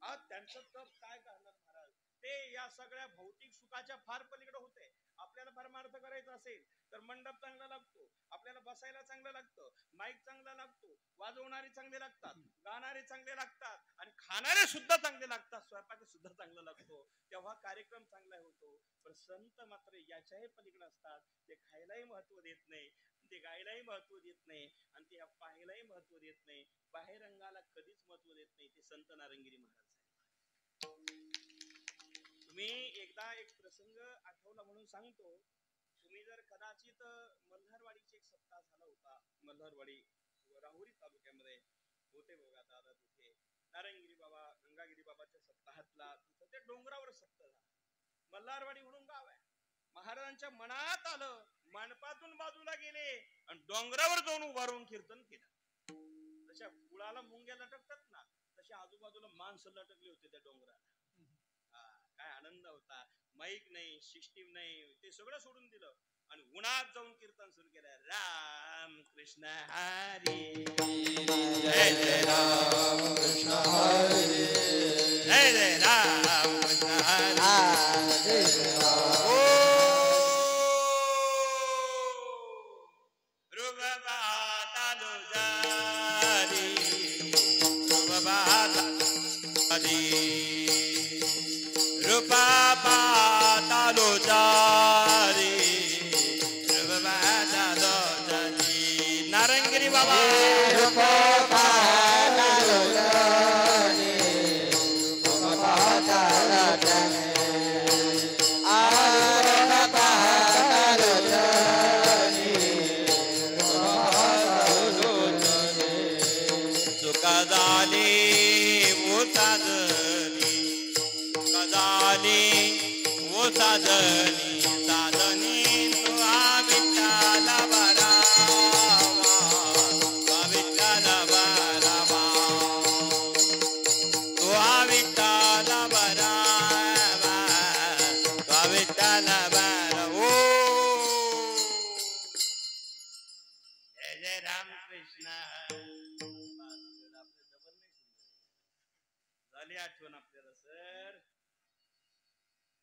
आज त्यांचं तप काय करणार महाराज? ते या सगळ्या भौतिक सुखाच्या फार पलीकडे होते. आपल्याला परमार्थ करायचा असेल तर मंडप चांगला लागतो, आपल्याला बसायला चांगलं लागतं, माईक चांगला लागतो, वाजवणारे चांगले लागतात, गाणारे चांगले लागतात, आणि खाणारे सुद्धा चांगले लागतात, स्वयंपाक सुद्धा चांगला लागतो, तेव्हा कार्यक्रम चांगला होतो. पण संत मात्र याच्याही पलीकडे असतात. ते खायलाही महत्व देत नाही, ते गायलाही महत्व देत नाही, आणि ते पाहायलाही महत्व देत नाही, बाहेर रंगाला कधीच महत्व देत नाही. ते संत नारायणगिरी महाराज. तुम्ही एकदा एक प्रसंग आठवला म्हणून सांगतो. तुम्ही जर कदाचित मल्हारवाडीचे एक सप्ताह झाला होता, मल्हारवाडी राहुरी तालुक्यामध्ये होते बघा दादा. तिथे नारायणगिरी बाबा, गंगागिरी बाबाच्या सप्ताहातला तिथं ते डोंगरावर सप्ताह झाला. मल्हारवाडी म्हणून गाव आहे. महाराजांच्या मनात आलं, मंडपातून बाजूला गेले आणि डोंगरावर जाऊन उभारून कीर्तन केलं. जशा गुळाला मुंग्या लटकतात ना, तशा आजूबाजूला माणसं लटकली होते त्या डोंगराला. काय आनंद होता. माईक नाही, सिस्टीम नाही, ते सगळं सोडून दिलं आणि उन्हात जाऊन कीर्तन सुरू केलं. राम कृष्ण हरी, जय जय राम कृष्ण हरी, जय जय राम कृष्ण हरी, रूपा पातालो चारी, नारायणगिरी बाबा. रूपा पातालो चारी, रूपा पातालो चारी, रूपा पातालो चारी, रूपा पातालो चारी. चुका झाली वो साजनी, वो साधनी साधनी तू विठ्ठला बरावा, विठ्ठला बरावा, तू विठ्ठला बरावा, विठ्ठला बरावा. जय जय राम कृष्ण. झाली आठवण आपल्याला सर.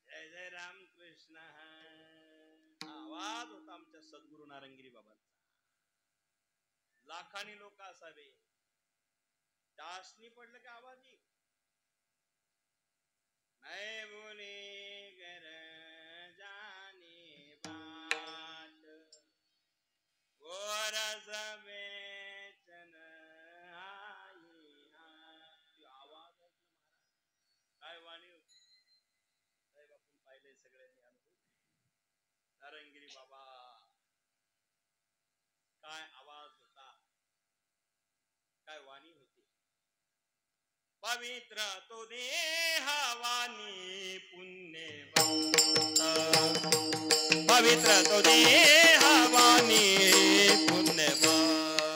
जय जय राम कृष्ण. आवाज होता आमच्या सद्गुरु नारायणगिरी बाबांचा. लाखांनी लोक असावे, दासनी पडलं की आवाज येईल. नाही बोले गर जाने बाट, गोरस बेचन आई. आवाज ऐकलं महाराज, काय वाणी होती. साहेब आपण पाहिले सगळ्यांनी अनुभव. नारायणगिरी बाबा काय आवाज होता, काय वाणी होती. पवित्र तो देह वाणी पुण्यवंत, पवित्र तो देहवानी पुण्यवान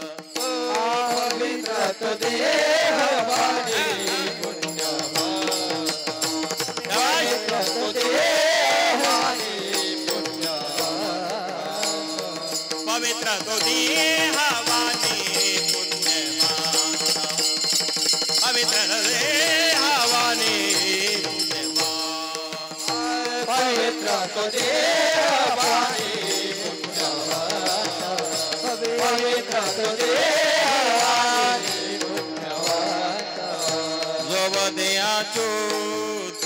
पवित्र तो देहवानी पुण्यवान पवित्र तो देहवानी पुण्यवान पवित्र तो देहवानी पुण्यवान पवित्र देहवानी पुण्यवान पवित्र तो देहवानी पुण्यवान पवित्र तो देहवानी पुण्यवान जो वदयाच्युत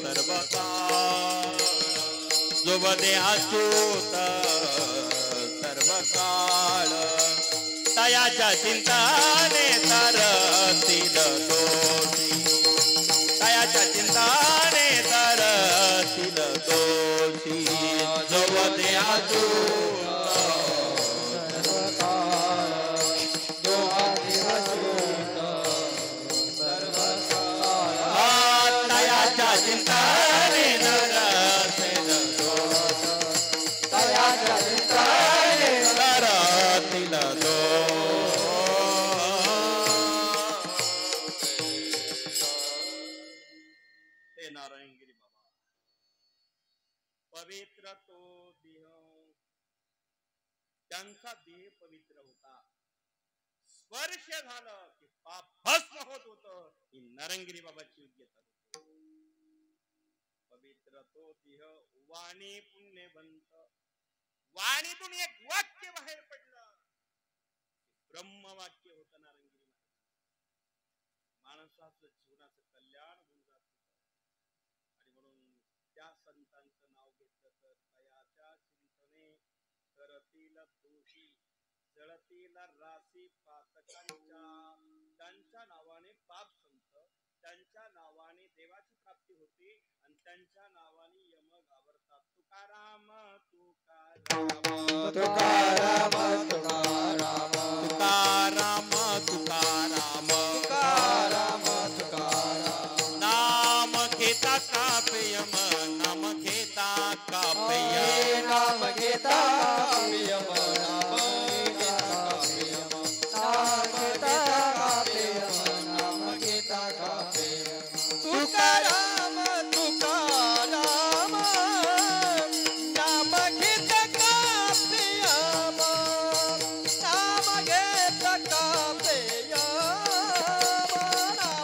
सर्वकाळ जो वदयाच्युत सर्वकाळ तयाच्या चिंताने तरतील दोषी तयाच्या चिंताने तरतील दोषी जो वदयाच्युत नारायणगिरी बाबा पवित्र तो देह त्यांचा देह पवित्र होता स्पर्श झालं की पाप भस्म होत होत ही नारायणगिरी बाबाची योग्यता पवित्र तो देह वाणी पुण्यवंत वाणीतून एक वाक्य बाहेर पडलं ब्रह्मवाक्य होत नारायणगिरी माणसाचं जीवनाचं कल्याण होऊन जात आणि म्हणून त्या संतांचं नाव घेतलं तर तयाच्या चिंतने करतील दोषी जळतील राशी पातकांच्या त्यांच्या नावाने पाप संत त्यांच्या नावाने देवाची प्राप्ती होते आणि त्यांच्या नावाने यम घाबरतात तुकाराम तुकाराम तुकाराम तुकाराम तुकाराम तुकाराम तुकाराम तुकाराम नाम घेता कापयम नाम घेता कापयम नाम घेता कापयम नाम घेता कापयम नाम घेता कापयम नाम घेता कापयम तुकाराम तुकाराम नाम घेता कापयम नाम घेता कापयम नाम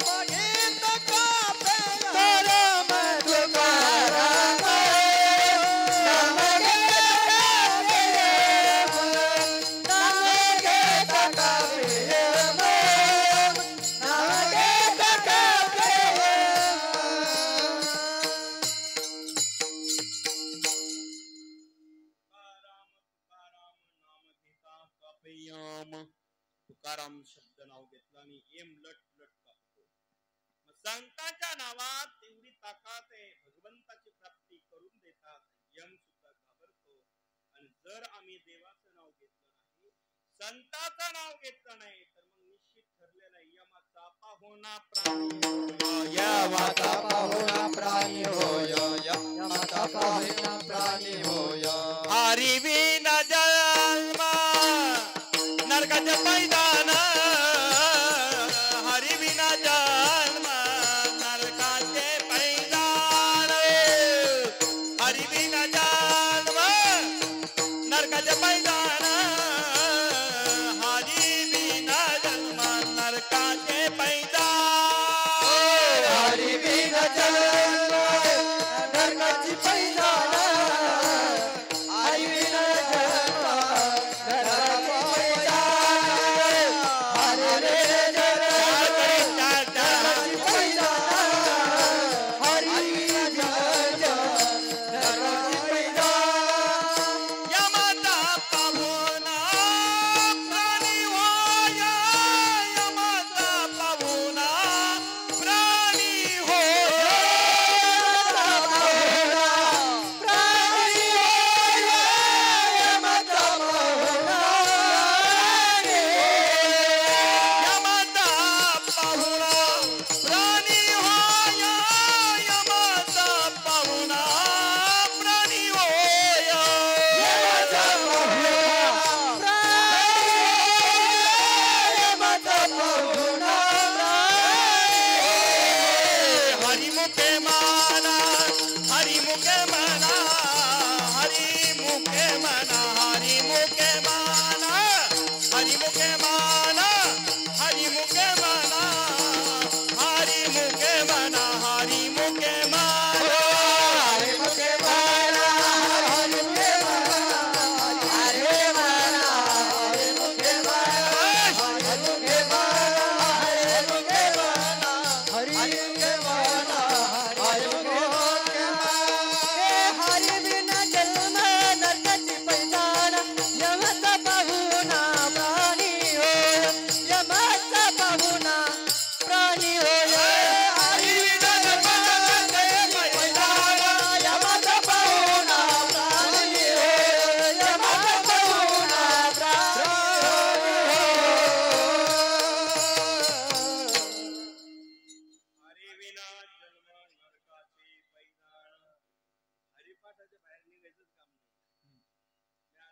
घेता कापयम तुकाराम नाम घेता कापयम नाम घेता कापयम नाम घेता कापयम तुकाराम शब्द नाव घेतलं आणि एम लट लट कापतो संतांच्या नावात तेवढी ताकद आहे भगवंताची प्राप्ती करून देतात यम सुद्धा घाबरतो आणि जर आम्ही देवाचं नाव घेतलं नाही संताचं नाव घेतलं नाही तर मग निश्चित ठरलेलं आहे यमाचा पाहुणा प्राणी यमाचा पाहुणा प्राणी होय यमाचा पाहुणा प्राणी होय हरिविन जन्म नरकाचे पैदान हरिविन जन्म नरकाचे पैदान हरिविन जन्म नरकाचे पैदान हरिविन जन्म नरकाचे पैदान हरिविन जन्म नरकाची पैदान हरिविन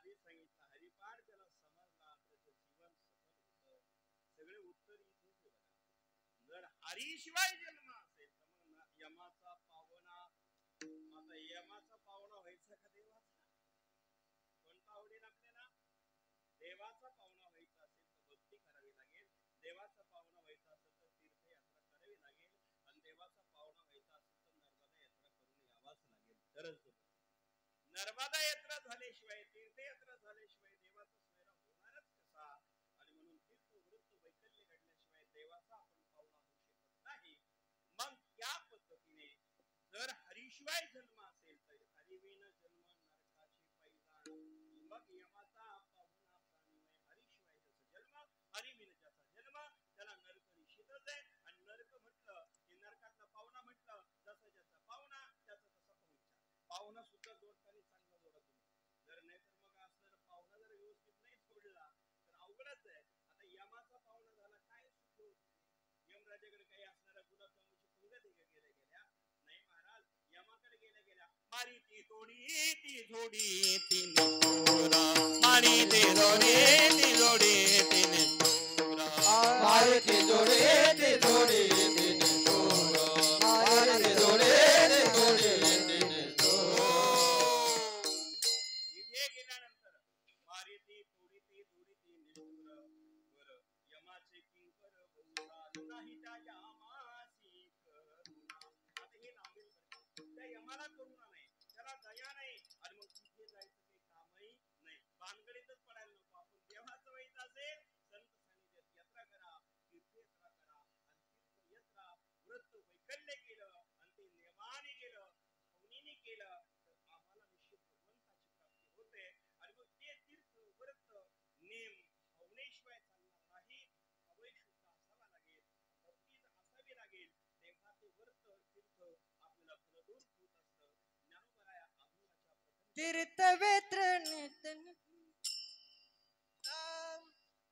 आधी सांगितलं हरिपाठ त्याला समजला त्याचं जीवन सफल होतं. सगळे उत्तर इथेच आहे बघा. जर हरीशिवाय जन्म असेल तर मग यमाचा पावना, आता यमाचा पावना व्हायचा का देवाचा? कोणता आवडेल आपल्याला? देवाचा पावना व्हायचा असेल तर भक्ती करावी लागेल, देवाचा पावना व्हायचा असेल तर तीर्थयात्रा करावी लागेल, आणि देवाचा पावना व्हायचा असेल तर नर्मदा यात्रा करून यावाच लागेल. तरच नर्मदा यात्रा झाल्याशिवाय, तीर्थयात्रा झाल्याशिवाय देवाचा स्वयंवर होणारच कसा? आणि म्हणून तीर्थ वृत्त वैकल्य घडल्याशिवाय देवाचा आपण पावना होऊ शकत नाही. मग त्या पद्धतीने जर हरीशिवाय जन्म असेल तर हरिविन जन्म नरकाची पैजाण. मग यमाचा पावना प्राणीमय हरीशिवाय ज्याचा जन्म, हरिविन ज्याचा जन्म त्याला नरक निश्चितच आहे. आणि नरक म्हटलं की नरकातला पावना म्हटलं जसा ज्याचा पावना त्याचा तसा पहुंचा. पावना सुद्धा जोडताना चांगला जोडा तुम्ही, जर नाही तर मग असणार पावना जर व्यवस्थित नाही जोडला तर अवघडच आहे. आता यमाचा पावना झाला, काय सुख होत यमराजाकडे काही असणाऱ्या गुलाबजामुची पंगत गेल्या गेल्या नाही महाराज. यमाकडे गेल्या गेल्या मारी ती जोडी ती जोडी तिने मारी ती जोडी ती जोडी तिने मारी ती जोडी ती जोडी तिने मारी ती जोडी ती जोडी तिने इथे गेल्यानंतर मारी ती जोडी ती जोडी ती निष्ठुर वर यमाचे किंकर बहुधा नाही त्या यमासी करुणा. आता हे लांबील त्या यमाला करुणा नाही, त्याला दया नाही, आणि मग तिथे जायचं काही कामही नाही. भानगडीतच पडायला नको आपण. देवाचं व्हायचं असेल संत सानिध्यात यात्रा करा, तीर्थयात्रा करा, आणि तीर्थयात्रा व्रत वैकल्य केलं आणि ते नेमाने गेलं, भावनेने केलं तर आम्हाला निश्चित भगवंताची प्राप्ती होते. आणि मग ते तीर्थ व्रत नेम भावनेशिवाय चालणार नाही. अवय शुद्ध असावा लागेल, भक्तीच असावी लागेल, तेव्हा ते व्रत तीर्थ आपल्याला फलरूप होत असतं. ज्ञानोबराया अभंगाच्या तीर्थवेत्र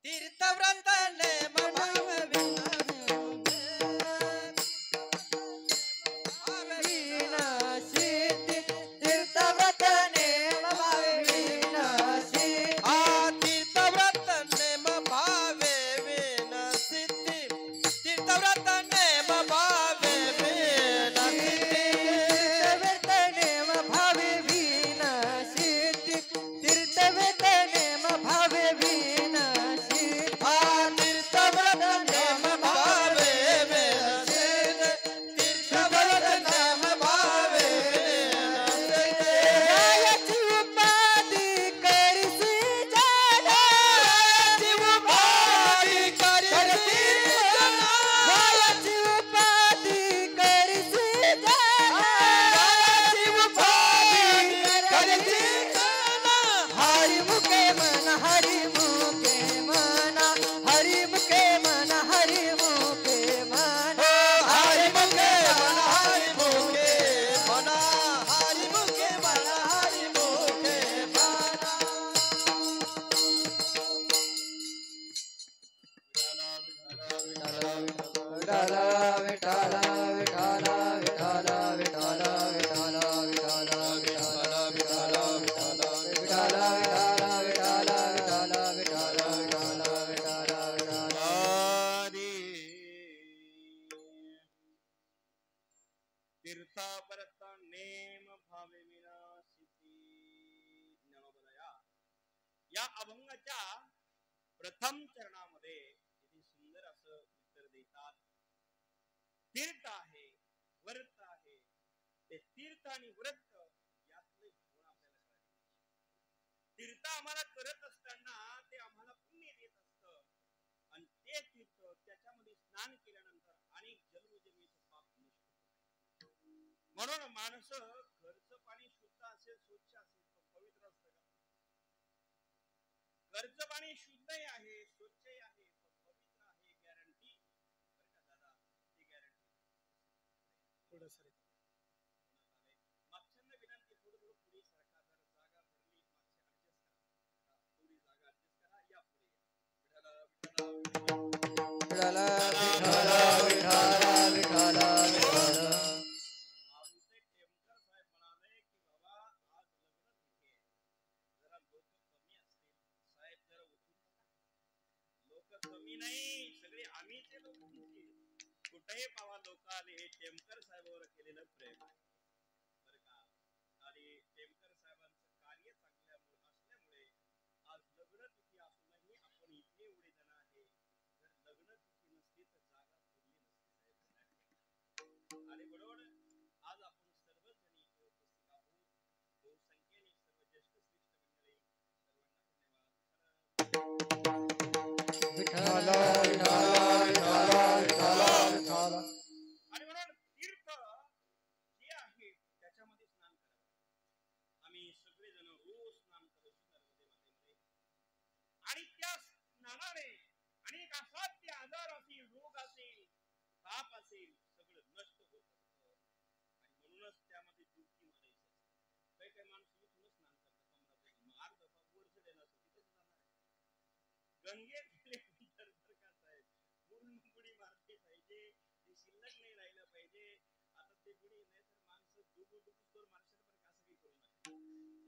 तीर्थव्रत नेम भाव विनाशी तीर्थव्रत नेम भाव विनाशी तीर्थव्रत नेम भावे विनाशी तीर्थव्रत नेम भावे विनाशी तीर्थव्रत नेम भावे विनाशी तीर्थव्रत नेम भावे विनाशी तीर्थव्रत नेम भावे विनाशी तीर्थव्रत नेम भावे विनाशी याची उपाधी करीसी जाना याची उपाधी करीसी जाना याची उपाधी करीसी जाना याची उपाधी करीसी जाना हरिमुखे मन हरिमुखे मन हरिमुखे मन हरिमुखे मन हरिमुखे मन हरिमुखे मन हरिमुखे मन हरिमुखे तीर्थाव्रत नेम भावे विनाशिती. ज्ञानोबराया या अभंगाच्या प्रथम चरणामध्ये किती सुंदर असं उत्तर देतात. तीर्थ आहे, व्रत आहे, ते तीर्थ आणि व्रत यातले गुण आपल्याला कळले. तीर्थ आम्हाला करत असताना ते आम्हाला पुण्य देत असतं, आणि ते तीर्थ त्याच्यामध्ये स्नान केल्यानंतर अनेक जन्मजन्मीचं पाप नष्ट होतं. म्हणून माणसं घरचं पाणी शुद्ध असेल, स्वच्छ असेल, पण पवित्र असतं का? घरचं पाणी शुद्धही आहे, स्वच्छही आहे, पण पवित्र आहे, गॅरंटी बरं का दादा, ती गॅरंटी थोडं सर मागच्यांना विनंती, थोडं थोडं पुढे सरका, जर जागा भरली मागच्या ऍडजस्ट करा, थोडी जागा ऍडजस्ट करा, या पुढे विठ्ठला विठ्ठला विठ्ठला विठ्ठला विठ्ठला आमचे टेमकर साहेब म्हणाले की बाबा आज लग्न तिथे जरा लोक कमी कमी नाही, सगळे आम्हीच आहे लोकांची. कुठेही पावा लोक आले हे टेमकर साहेबांवर केलेलं प्रेम आहे बरं का. आणि टेमकर साहेबांचं कार्य चांगल्या असल्यामुळे आज लग्न तिथी असूनही आपण इथे एवढे जण आहे. जर लग्न तिथी नसती तर जागा पुरली नसती साहेब. आणि बरोबर आज आपण सर्वजण इथे उपस्थित आहोत. बहुसंख्येने सर्व ज्येष्ठ श्रेष्ठ मंडळी सर्वांना धन्यवाद. आणि म्हणून तीर्थ जे आहे त्याच्यामध्ये स्नान करावं. आम्ही सगळेजण रोज स्नान करतो नर्मदे मातेमध्ये. आणि त्या स्नानाने अनेक असाध्य आजार असेल, रोग असेल, ताप असेल, सगळं नष्ट होत असतं. आणि म्हणूनच त्यामध्ये डुबकी मारायची असते. काही काही माणसं इथूनच स्नान करतात मार्ग वर चढेल असं तिथंच जाणार आहे. गंगेत गेल्यानंतर जर का साहेब पूर्ण बुडी मारली पाहिजे, ते शिल्लक नाही राहिलं पाहिजे. आता ते बुडी नाही तर माणसं डुबू तर मारशाल बरं का, असं काही करू नका.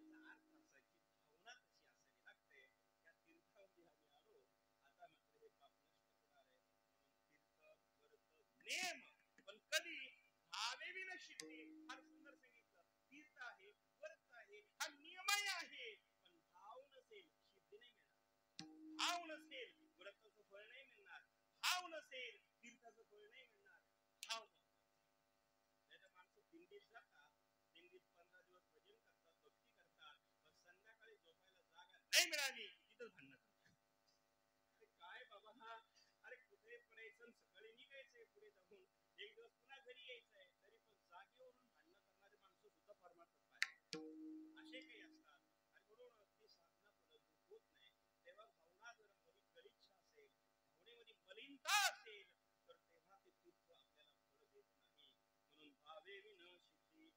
त्याचा अर्थ असा की भावना तशी असावी लागते. त्या तीर्थावरती आम्ही आलो, आता मात्र हे पाप नष्ट होणार आहे. म्हणून तीर्थ व्रत नेम, पण कधी भावेविन सिद्धी. फार सुंदर सांगितलं. तीर्थ आहे, व्रत आहे, हा नियमही आहे, पण भाव नसेल सिद्धी नाही मिळणार. भाव नसेल व्रताचं फळ नाही मिळणार. भाव नसेल तीर्थाचं फळ नाही मिळणार. भाव नाही तर माणसं दिंडीत जातात, दिंडीत 15 दिवस भजन करतात, भक्ती करतात, पण संध्याकाळी झोपायला जागा नाही मिळाली तिथंच भांडण करतात. अरे काय बाबा हा, अरे कुठे पडायचं, सकाळी निघायचंय पुढे जाऊन, एक दिवस पुन्हा घरी यायचंय, तरी पण जागेवरून भांडणं करणारे माणसं सुद्धा परमार्थात पाहिजे असे काही असतात. आणि म्हणून ती साधना फलद्रूप होत नाही. तेव्हा भावना जर गलिच्छ असेल, भावनेमध्ये मलिनता असेल, तर तेव्हा ते तीर्थ आपल्याला फळ देत नाही. म्हणून भावेविन सिद्धी,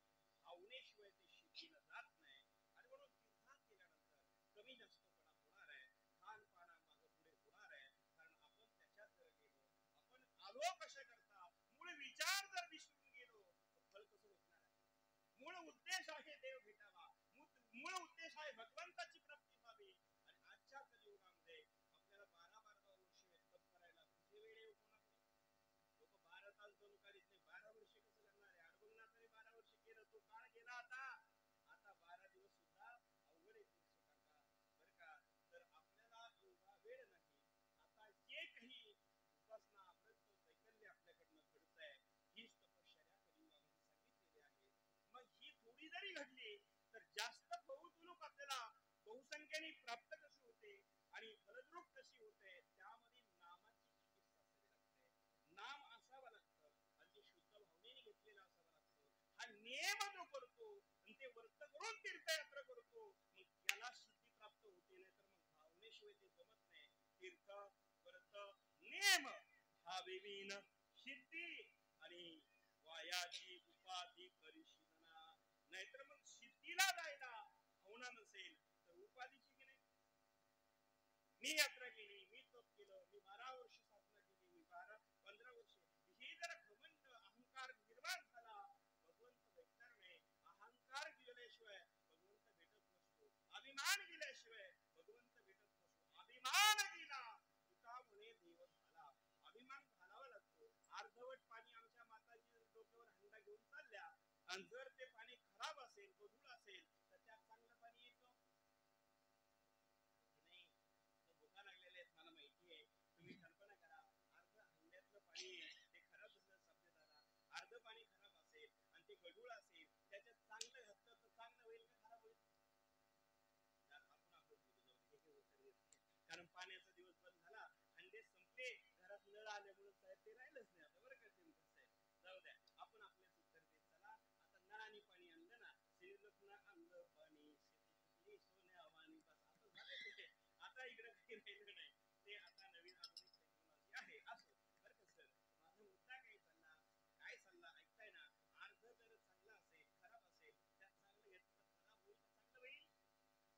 भावनेशिवाय ते सिद्धीला जात नाही. आणि म्हणून तीर्थात गेल्यानंतर कमी जास्तपणा होणार आहे, खानपाना मागे पुढे होणार आहे. कारण आपण त्याच्यात जर गेलो, आपण आलो कशा करता, मूळ विचार जर विसरून गेलो तर फळ कसं भेटणार आहे. मूळ उद्देश आहे देव भेटावा, मूळ उद्देश आहे भगवंताची प्राप्ती व्हावी. आणि आजच्या कलियुगामध्ये आपल्याला 12-12 वर्ष तप करायला कुठे वेळ येऊ कोणाकडे. लोक 12 तास जणू काढीत नाही. 12 वर्ष कसं करणार आहे. अडबंगनाथाने 12 वर्ष केलं, तो काळ गेला. आता 12 दिवस सुद्धा अवघड आहे तीर्थ काका बर का. तर आपल्याला एवढा वेळ नाही. आता जे काही उपासना व्रत वैकल्य आपल्याकडनं घडत आहे, हीच तपश्चर्या कलियुगामध्ये सांगितलेली आहे. मग ही थोडी जरी घडली तर जास्त बहुतुलूक आपल्याला बहुसंख्येने प्राप्त कशी होते आणि फलद्रूप कशी होते, त्यामध्ये नामाची चिकित्सा असावी लागते. नाम असावं लागतं आणि ते शुद्ध भावनेने घेतलेलं असावं लागतं. हा नियम जो करतो आणि ते व्रत करून तीर्थयात्रा करतो, मग त्याला सिद्धी प्राप्त होते. नाही तर मग भावनेशिवाय ते जमत नाही. तीर्थ व्रत नेम भावेविन सिद्धी. आणि वायाची उपाधी करिशीलना. नाहीतर मग सिद्धीला जायला भावना नसेल तर उपाधीची की नाही. मी यात्रा केली, मी तप केलं, मी 12 वर्ष साधना केली, मी 15 वर्ष, हे जर घमंड अहंकार निर्माण झाला, भगवंत भेटणार नाही. अहंकार गेल्याशिवाय भगवंत भेटत नसतो. अभिमान गेल्याशिवाय भगवंत भेटत नसतो. अभिमान गेला तुका म्हणे देव झाला. अभिमान घालावा लागतो. अर्धवट पाणी आमच्या माताजी डोक्यावर हंडा घेऊन चालल्या, आणि जर ते पाणी खराब असेल, गढूळ असेल, तर त्यात चांगलं पाणी येतं नाही. भुका लागलेले आहेत मला माहिती आहे. तुम्ही कल्पना करा, अर्ध हंड्यातलं पाणी ते खराब झालं सापडेदारा, अर्ध पाणी खराब असेल आणि ते गढूळ असेल, त्याच्यात चांगलं घातलं तर चांगलं होईल का खराब होईल. आपण आपलं बोलू जाऊ, कारण पाण्याचा दिवस बंद झाला, हंडे संपले, घरात नळ आल्यामुळे साहेब ते राहिलंच नाही. आता बरं का टेमकर साहेब, जाऊ द्या, आपण आपल्याच उत्तर देत चला. आता नळाने पाणी आणलं ना, श्रीलक्ष्मी आणलं पाणी, शेती सोन्यावानी, बस आता झालं ते. आता इकडे काही राहिलं नाही. ते आता नवीन आधुनिक टेक्नॉलॉजी आहे. असो बरं का सर, माझा मुद्दा काय चालला, काय चालला ऐकताय ना. अर्ध जर चांगला असेल, खराब असेल, त्यात चांगलं घेतलं तर खराब होईल का चांगलं होईल.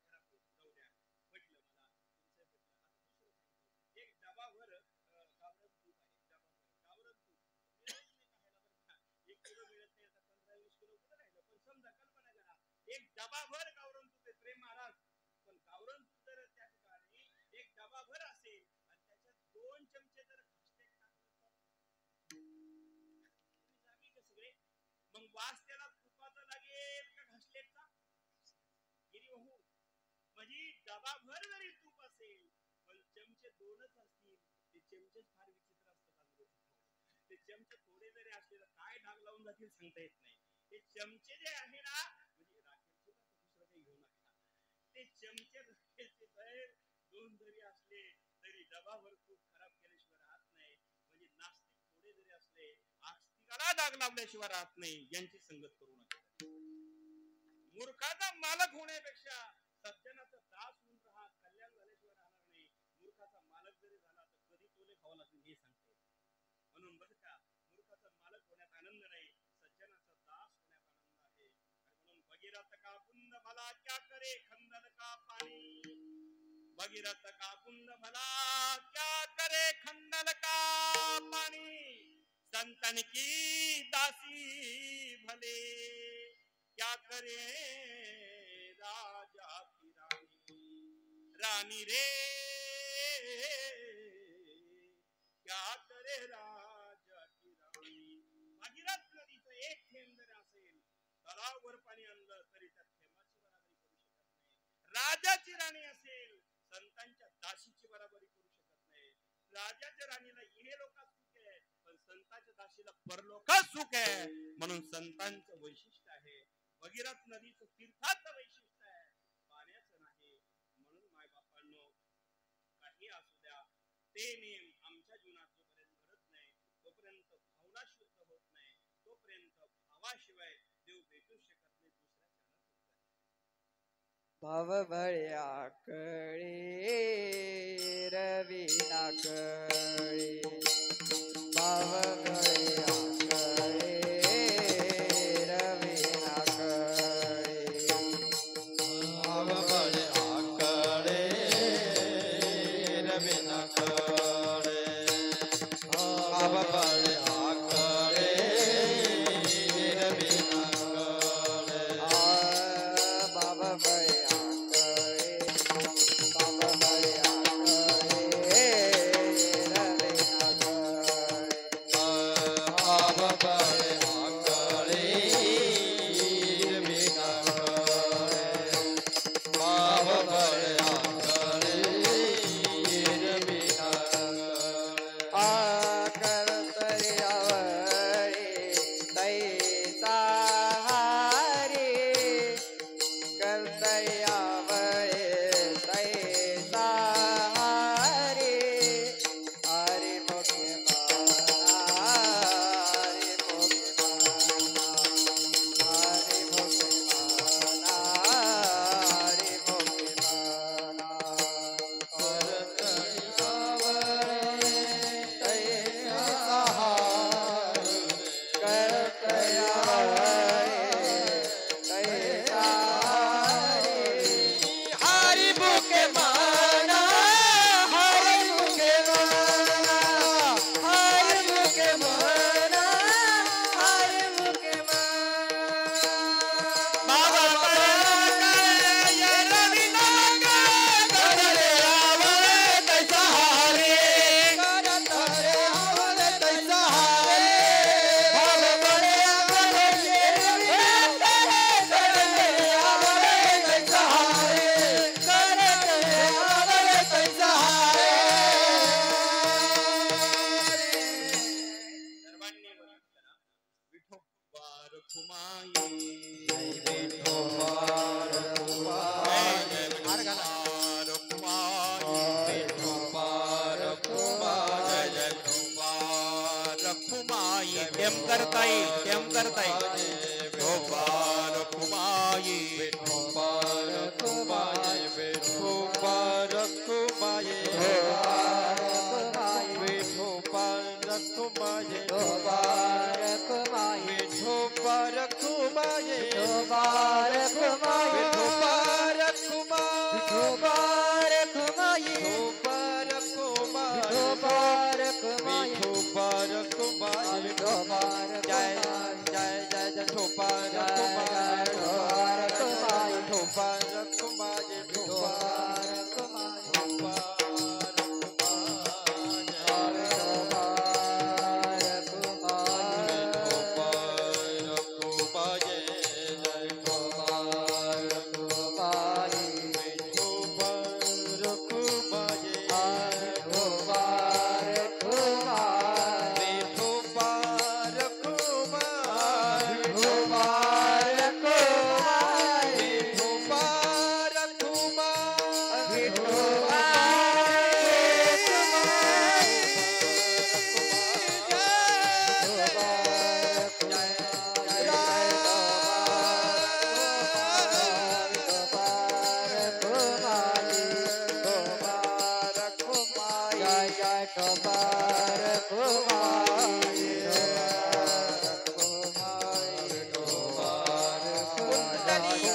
खराब होईल. जाऊ द्या, म्हटलं मला तुमचं म्हटलं. आता दुसरं सांगतो, एक डबाभर गावरान तूप आहे. डबाभर गावरान तूप मिळत नाही खायला बरं का. 1 किलो मिळत नाही. आता 15-20 किलो कुठं राहिलं. पण समजा कल्पना करा, एक डबाभर गावरान तूप आहे. प्रेम महाराज, पण गावरान तूप जर त्या ठिकाणी एक डबाभर असेल आणि त्याच्यात 2 चमचे जर घासलेट टाकलं तर सगळे मग वास त्याला तुपाचा लागेल का घासलेटचा गिरी वाहू म्हणजे डबाभर जरी तूप असेल पण चमचे 2च असतील ते चमचेच फार विचित्र असतात ते चमचे थोडे जरी असले तर काय डाग लावून जातील सांगता येत नाही ते चमचे जे आहे ना म्हणजे राखेलचे दुसरं काही घेऊ नका ते चमचे राखेलचे बाहेर 2 जरी असले तरी डबाभर तूप खराब केल्याशिवाय राहत नाही म्हणजे नास्तिक थोडे जरी असले आस्तिकाला डाग लावल्याशिवाय राहत नाही यांची संगत करू नका मूर्खाचा मालक होण्यापेक्षा सज्जनाचा दास होऊन राहा कल्याण झाल्याशिवाय राहणार नाही मूर्खाचा मालक जरी झाला तर कधी तोले खावा लागेल हे सांगते म्हणून बरं का मूर्खाचा मालक होण्यात आनंद नाही सज्जनाचा दास होण्यात आनंद आहे म्हणून भगीरथ का पुंद भला क्या करे खंदन का पाणी भगीरथ का पुंद भला क्या करे खंदन का पानी संतन की दासी भले क्या करे राजा की रानी रे क्या करे राजा की रानी भागीरथ नदीचं एक थेंब जर असेल तलावावर पाणी आणलं तरी त्या थेंबाची बराबरी करू शकत नाही राजाची राणी असेल संतांच्या दासीची बराबरी करू शकत नाही राजाच्या राणीला हे लोक सुख आहे पण संतांच्या दासीला परलोक सुख आहे म्हणून संतांचं वैशिष्ट्य आहे भगीरथ नदीचं तीर्थाचं वैशिष्ट्य आहे पाण्याचं नाही म्हणून माय बापांनो काही असू द्या ते नेम आमच्या जीवनात जोपर्यंत घडत नाही तोपर्यंत भावना शुद्ध होत नाही तोपर्यंत भावाशिवाय देव भेटू शकत नाही भाव बळ्या कळे रविना कळे भाव बळ्या कळे रविना कळे भाव बळ्या कळे रविना कळे भाव बळ्या कळे रविना कळे बाबा बळ्या Bye.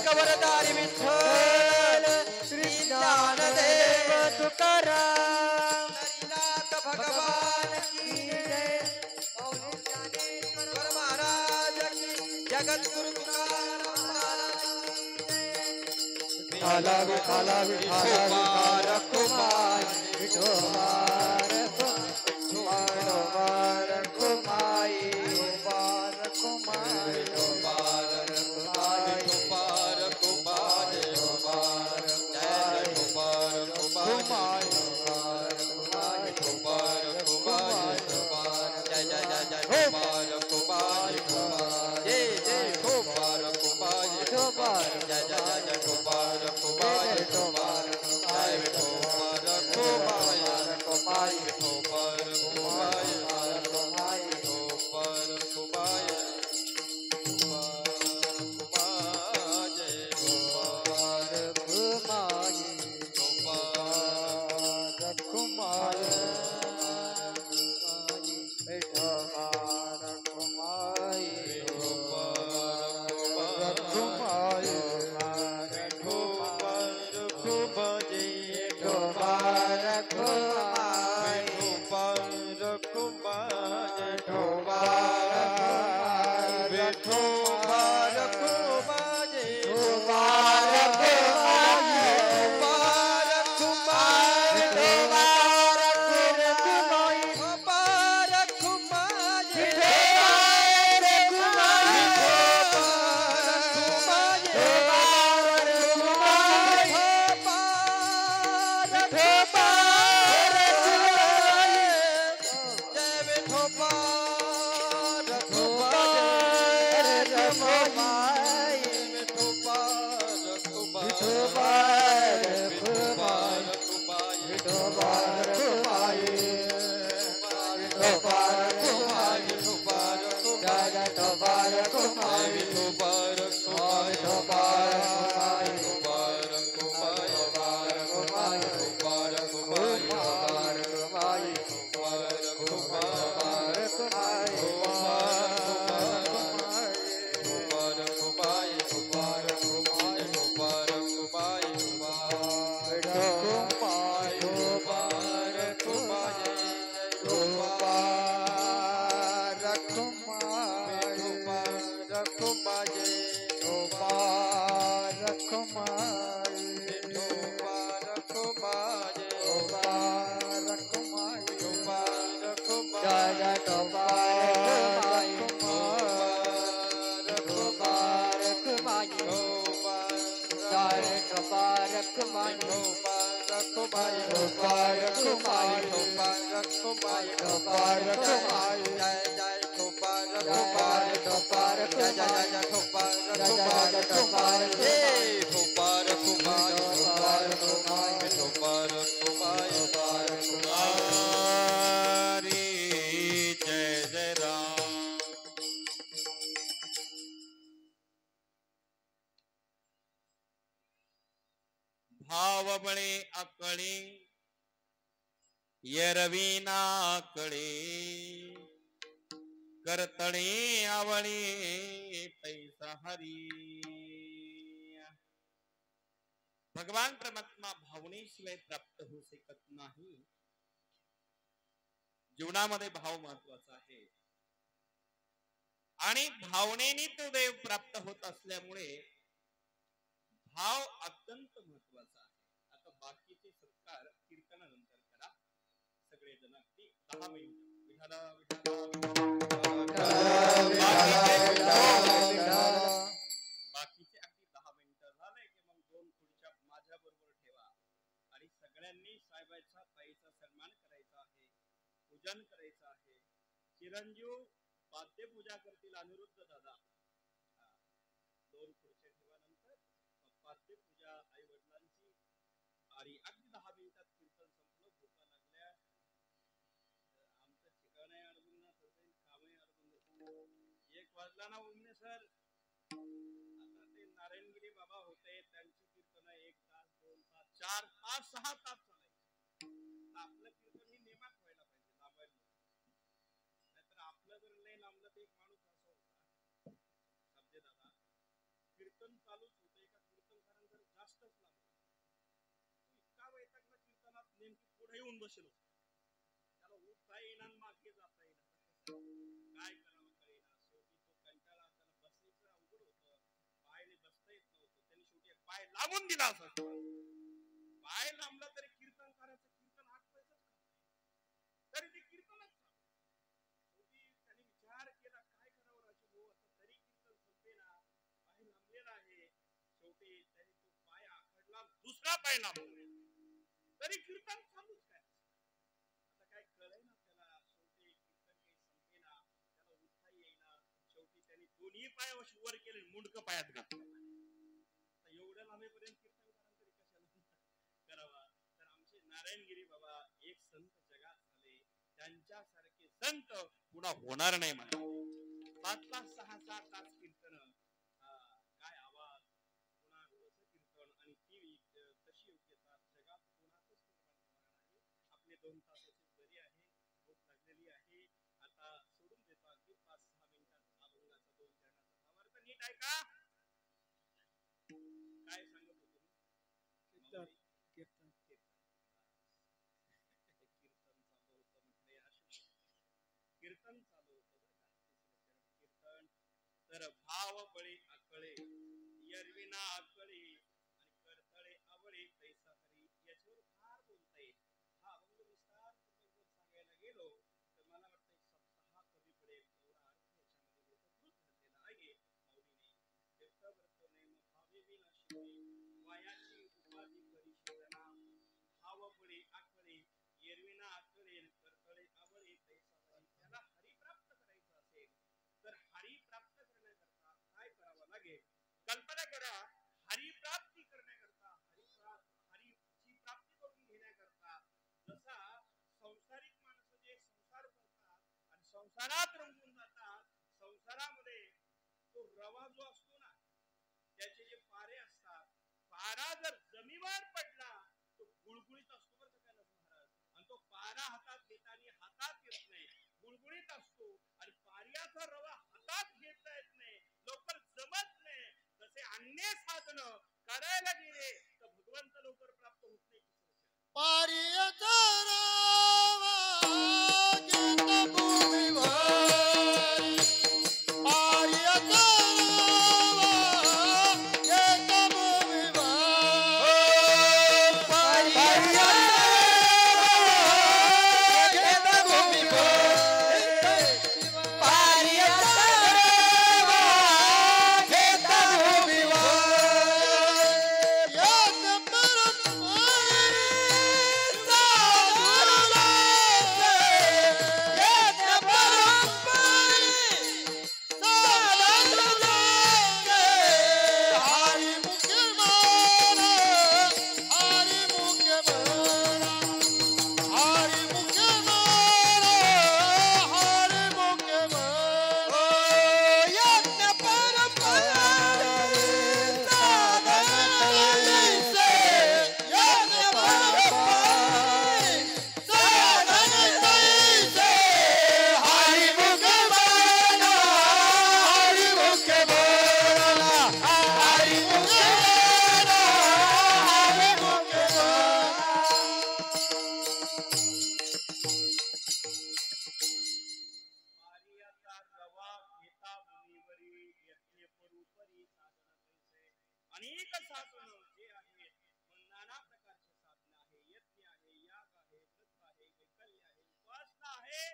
कवरदारी विठ्ठल श्री ज्ञानदेव तुकाराम हरिनाथ भगवान की जय मौली ज्ञानेश्वर महाराज की जगत गुरु तुकाराम महाराज की जय विठाला विठाला विठाला रखुमाई विठोबा रखुमाई रखुमाई भावबळे अकळे येरविना कळे करतळे आवळे पैसा हरी। भगवान परमात्मा भावनेशिवाय प्राप्त होऊ शकत नाही। जीवनामध्ये भाव महत्वाचा आहे आणि भावनेने तो देव प्राप्त होत असल्यामुळे भाव अत्यंत महत्वाचा आहे। आता बाकीचे सत्कार कीर्तनानंतर करा सगळेजण अगदी 10 मिनिट बाकीचे अगदी 10 मिनिटं झाले की मग 2 खुर्च्या माझ्या बरोबर ठेवा आणि सगळ्यांनी साहेबांचा पायीचा सन्मान करायचा आहे, पूजन करायचं आहे। चिरंजीव वाद्य पूजा करतील अनिरुद्ध दादा 2 खुर्च्या ठेवा। नंतर वाद्य पूजा आई वडिलांची आणि अगदी 10 मिनिटात कीर्तन संपलं. भोका लागल्या. आमचं ठिकाणही अडकून ना तसं कामही अडकून 1 वाजला ना उमने सर. आता ते नारायणगिरी बाबा होते त्यांची कीर्तन 1 तास 2 तास 4 5 6 तास चालायचे. आपलं कीर्तन ही नेमात व्हायला पाहिजे लांबायला नाहीतर आपलं जर लय लांबलं तर एक माणूस असा होता समजे दादा कीर्तन चालूच होतं एका कीर्तनकारांना जर जास्तच लांबलं इतका वैतागला कीर्तनात नेमकी पुढे येऊन बसेल त्याला उठता येईना मागे जाता येईना काय करावं कळेना शेवटी तो कंटाळा त्याला बसायचं अवघड होतं पायाने बसता येत नव्हतं त्यांनी शेवटी एक पाय लांबून दिला असा पाय लांबला तरी कीर्तनकाराचं कीर्तन आठवायचंच का तरी ते कीर्तनच शेवटी त्यांनी विचार केला काय करावं राजू भाऊ आता तरी कीर्तन संपेना पाय लांबलेला आहे शेवटी त्यांनी तो पाय आखडला दुसरा पाय लांबला तरी कीर्तन चालूच काय आता काय कळेल ना त्याला शेवटी कीर्तन काही संपेना त्याला उठता येईना शेवटी त्यांनी दोन्ही पाय वर केले मुंडक पायात घातलं एवढ्या लांबेपर्यंत कीर्तनकारांना तरी कशाला करावा तर आमचे नारायणगिरी बाबा एक संत जगात झाले त्यांच्यासारखे संत पुन्हा होणार नाही मला 5-5 6-6 तास कीर्तन काय आवाज पुन्हा कसं कीर्तन आणि ती तशी योग्यता जगात कोणातच निर्माण होणार नाही आपले 2 तासाची बरी आहे भूक लागलेली आहे आता सोडून देतो अगदी 5-6 मिनिटात अभंगाचा 2 चरणाचा भावार्थ नीट आहे का काय सांगत होतो कीर्तन कीर्तन कीर्तन चालू होतं कीर्तन तर भाव बळी आकळे यरविना आकळे आणि करतळे आवळे तैसा हरी याच्यावर फार बोलता येईल हा अभंग विस्तार जर सांगायला गेलो तर मला वाटतं 6 कमी पडेल एवढा अर्थ याच्यामध्ये वेदकृत झालेला आहे माऊलीने तीर्थव्रत नेम भावे विनाशी वायाची उपाधी परिशेदना भाव बळी आकळे यरविना आकळे करतळे आवळे तैसा त्याला हरी प्राप्त करायचं असेल तर हरी प्राप्त करण्याकरता काय करावं लागेल कल्पना करा हरी प्राप्ती करण्याकरता हरीची प्राप्ती करून घेण्याकरता जसा संसारिक माणसं जे संसार करतात आणि संसारात रंगून जातात संसारामध्ये तो रवा जो असतो ना त्याचे जे पारे असतात पारा जर जमिनीवर पडला तो गुळगुळीत असतो बरं का महाराज आणि तो पारा हातात घेताना हातात येत नाही गुळगुळीत असतो आणि पार्याचा रवा हातात घेता येत नाही लवकर जमत नाही तसे अन्य साधन करायला गेले तर भगवंत लवकर प्राप्त होत नाही पार्याचा रवा घेत भूमीवर पार्याचा अनेक साधन जे आहेत नाना प्रकारचे साधन आहे यज्ञ आहे याग आहे व्रत आहे वैकल्य आहे उपासना आहे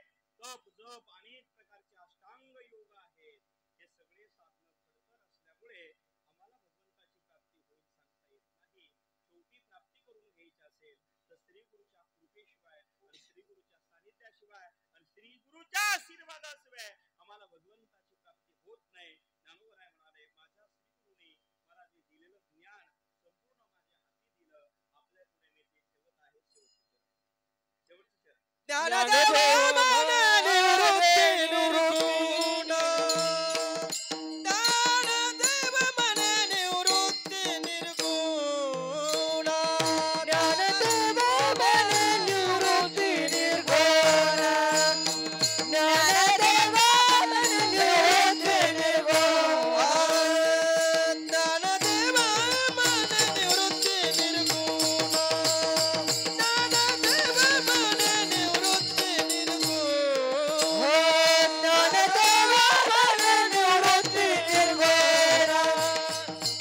तप जप अनेक प्रकारचे अष्टांग योग आहेत हे सगळे साधन खडतर असल्यामुळे आम्हाला भगवंताची प्राप्ती होईल सांगता येत नाही शेवटी प्राप्ती करून घ्यायची असेल तर श्री गुरुच्या कृपेशिवाय आणि श्री गुरुच्या सानिध्याशिवाय आणि श्री गुरुच्या आशीर्वादाशिवाय आम्हाला भगवंताची प्राप्ती होत नाही ज्ञानोबराय म्हणाले माझ्या श्री गुरुने मला जे दिलेलं ज्ञान संपूर्ण माझ्या हाती दिलं आपल्या पुढे ज्ञानदेव मन निवृत्ती निर्गुण ज्ञानदेव मन निवृत्ती निर्गुण ज्ञानदेव मन निवृत्ती निर्गुण ज्ञानदेव मन निवृत्ती निर्गुण ज्ञानदेव मन निवृत्ती निर्गुण ज्ञानदेव मन निवृत्ती निर्गुण ज्ञानदेव मन निवृत्ती निर्गुण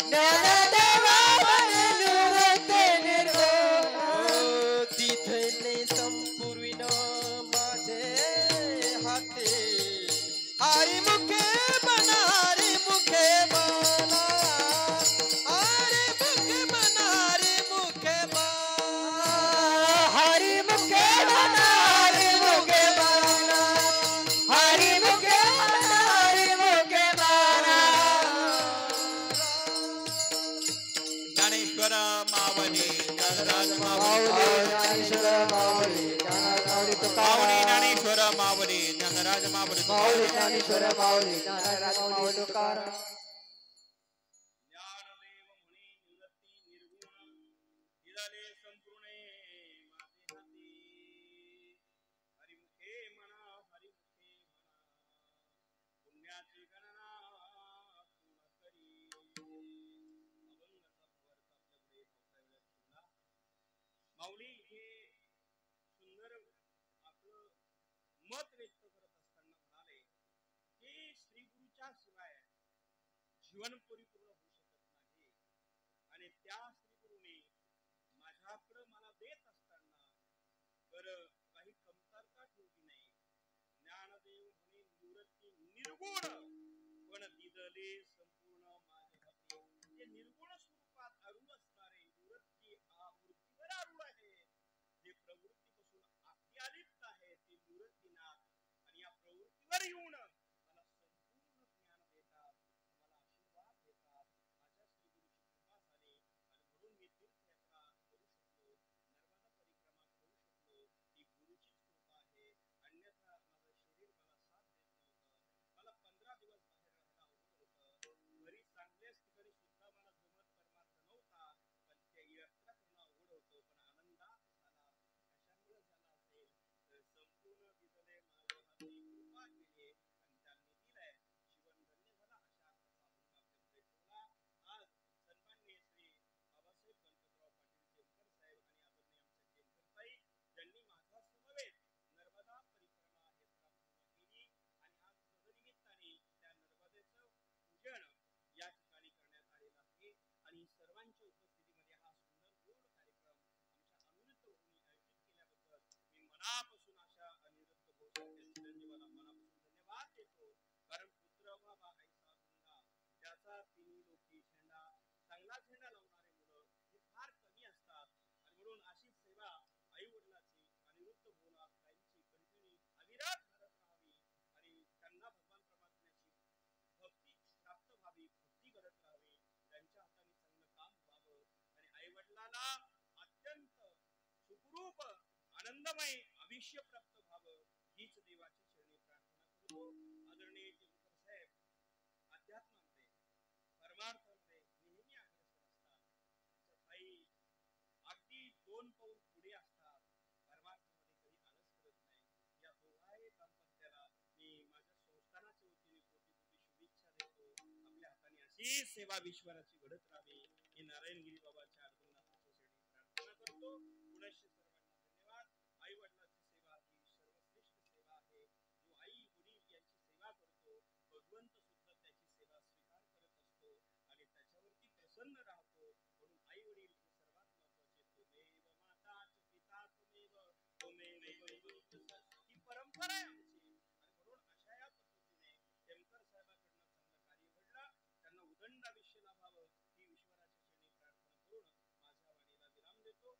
ज्ञानदेव मन निवृत्ती निर्गुण तिथले संपूर्ण माझे हाते हरी मुखे बना हरी मुखे बना हरी मुखे बना हरी मुखे बना हरी मुखे बना हरी मुखे बना हरी मुखे बना हरी मुखे बना ज्ञानेश्वर मावली ज्ञानराज मावली ज्ञानेश्वर माऊली ज्ञानराज मावली ज्ञानेश्वर मावली ज्ञानराज मावली माऊली ज्ञानेश्वर माऊली ज्ञानराज माऊली तुकाराम ज्ञानदेव मुनी निवृत्ती निर्गुण निराले संपूर्णे माझे हाती हरिमुखे म्हणा हरिमुखे म्हणा पुण्याची गणना पूर्ण करी अभंगाचा वर्त आपल्यापुढे मोठ्या वेळात ठेवला माऊली हे सुंदर आपलं मत व्यक्त करत असताना म्हणाले की श्री गुरुच्या शिवाय जीवन परिपूर्ण होऊ शकत नाही आणि त्या श्री गुरुने माझ्याकडे मला देत असताना बर काही कमतरता ठेवली नाही ज्ञानदेव म्हणे निवृत्ती निर्गुण पण दिदले संपूर्ण माझे हाती हे निर्गुण स्वरूपात अरूढ असणारे निवृत्ती वृत्तीवर आरूढ आहे जे प्रवृत्तीपासून अत्यालिप्त आहे ते निवृत्तीनाथ आणि या प्रवृत्तीवर येऊन मला संपूर्ण ज्ञान देतात मला आशीर्वाद देतात माझ्या श्री गुरुची कृपा झाली आणि म्हणून मी तीर्थयात्रा करू शकलो नर्मदा परिक्रमा करू शकलो ही गुरुचीच कृपा आहे अन्यथा माझं शरीर मला साथ देत नव्हतं मला 15 दिवस बाहेर राहायला अवघड होतं घरी चांगल्याच ठिकाणी सुद्धा मला जमत परमार्थ नव्हता पण त्या यात्रा करणं अवघड होतं पण आनंदात झाला कशामुळे झाला असेल तर संपूर्ण दिदले माझ्या हाती कृपा केली आणि त्यांनी दिलंय जीवन धन्य झाला अशा अर्थाचा अभंग आपल्यापुढे ठेवला आज सन्माननीय श्री बाबासाहेब गणपतराव पाटील टेमकर साहेब आणि आदरणीय आमचे टेमकर ताई ज्यांनी माझा समवेत नर्मदा परिक्रमा यात्रा पूर्ण केली आणि आज तदनिमित्ताने त्या नर्मदेचं पूजन या ठिकाणी करण्यात आलेलं आहे आणि सर्वांच्या उपस्थितीमध्ये हा सुंदर गोड कार्यक्रम आमच्या अनिरुद्ध भाऊंनी आयोजित केल्याबद्दल मी मनापासून अशा अनिरुद्ध भाऊंच्या चिरंजीवाला मनापासून धन्यवाद देतो कारण पुत्र बाबा ऐसा गुंगा ज्याचा तिन्ही लोकी झेंडा चांगला झेंडा लावणारे मुलं हे फार कमी असतात आणि म्हणून अशी सेवा आई वडिलाची अनिरुद्ध भाऊला त्यांची कंटिन्यू अविरत करत राहावी आणि त्यांना भगवान परमात्म्याची भक्ती प्राप्त व्हावी भक्ती करत राहावी त्यांच्या हाताने चांगलं काम व्हावं आणि आई वडिलांना अत्यंत सुखरूप आनंदमय आयुष्य प्राप्त व्हावं हीच देवाची चरणी प्रार्थना करतो आदरणीय टेमकर साहेब अध्यात्मामध्ये परमार्थामध्ये नेहमी अग्रेसर असतात त्यांच्या ताई अगदी 2 पाऊल पुढे असतात परमार्थामध्ये कधी आळस करत नाही या दोघाही दाम्पत्याला मी माझ्या संस्थानाच्या वतीने कोटी कोटी शुभेच्छा देतो आपल्या हाताने अशी सेवा विश्वराची घडत राहावी ही नारायणगिरी बाबाच्या अर्जुनाथाच्या चरणी प्रार्थना करतो पुनश्च सर्वांना धन्यवाद आई वडिलांची सेवा ही सर्वश्रेष्ठ सेवा आहे जो आई वडील यांची सेवा करतो भगवंत सुद्धा त्याची सेवा स्वीकार करत असतो आणि त्याच्यावरती प्रसन्न राहतो म्हणून आई वडील हे सर्वात महत्वाचे त्वमेव माता च पिता त्वमेव ही परंपरा आहे आमची आणि म्हणून अशा या पद्धतीने टेमकर साहेबांकडनं चांगलं कार्य घडलं त्यांना उदंड आयुष्य लाभावं ही विश्वराच्या चरणी प्रार्थना करून माझ्या वाणीला विराम देतो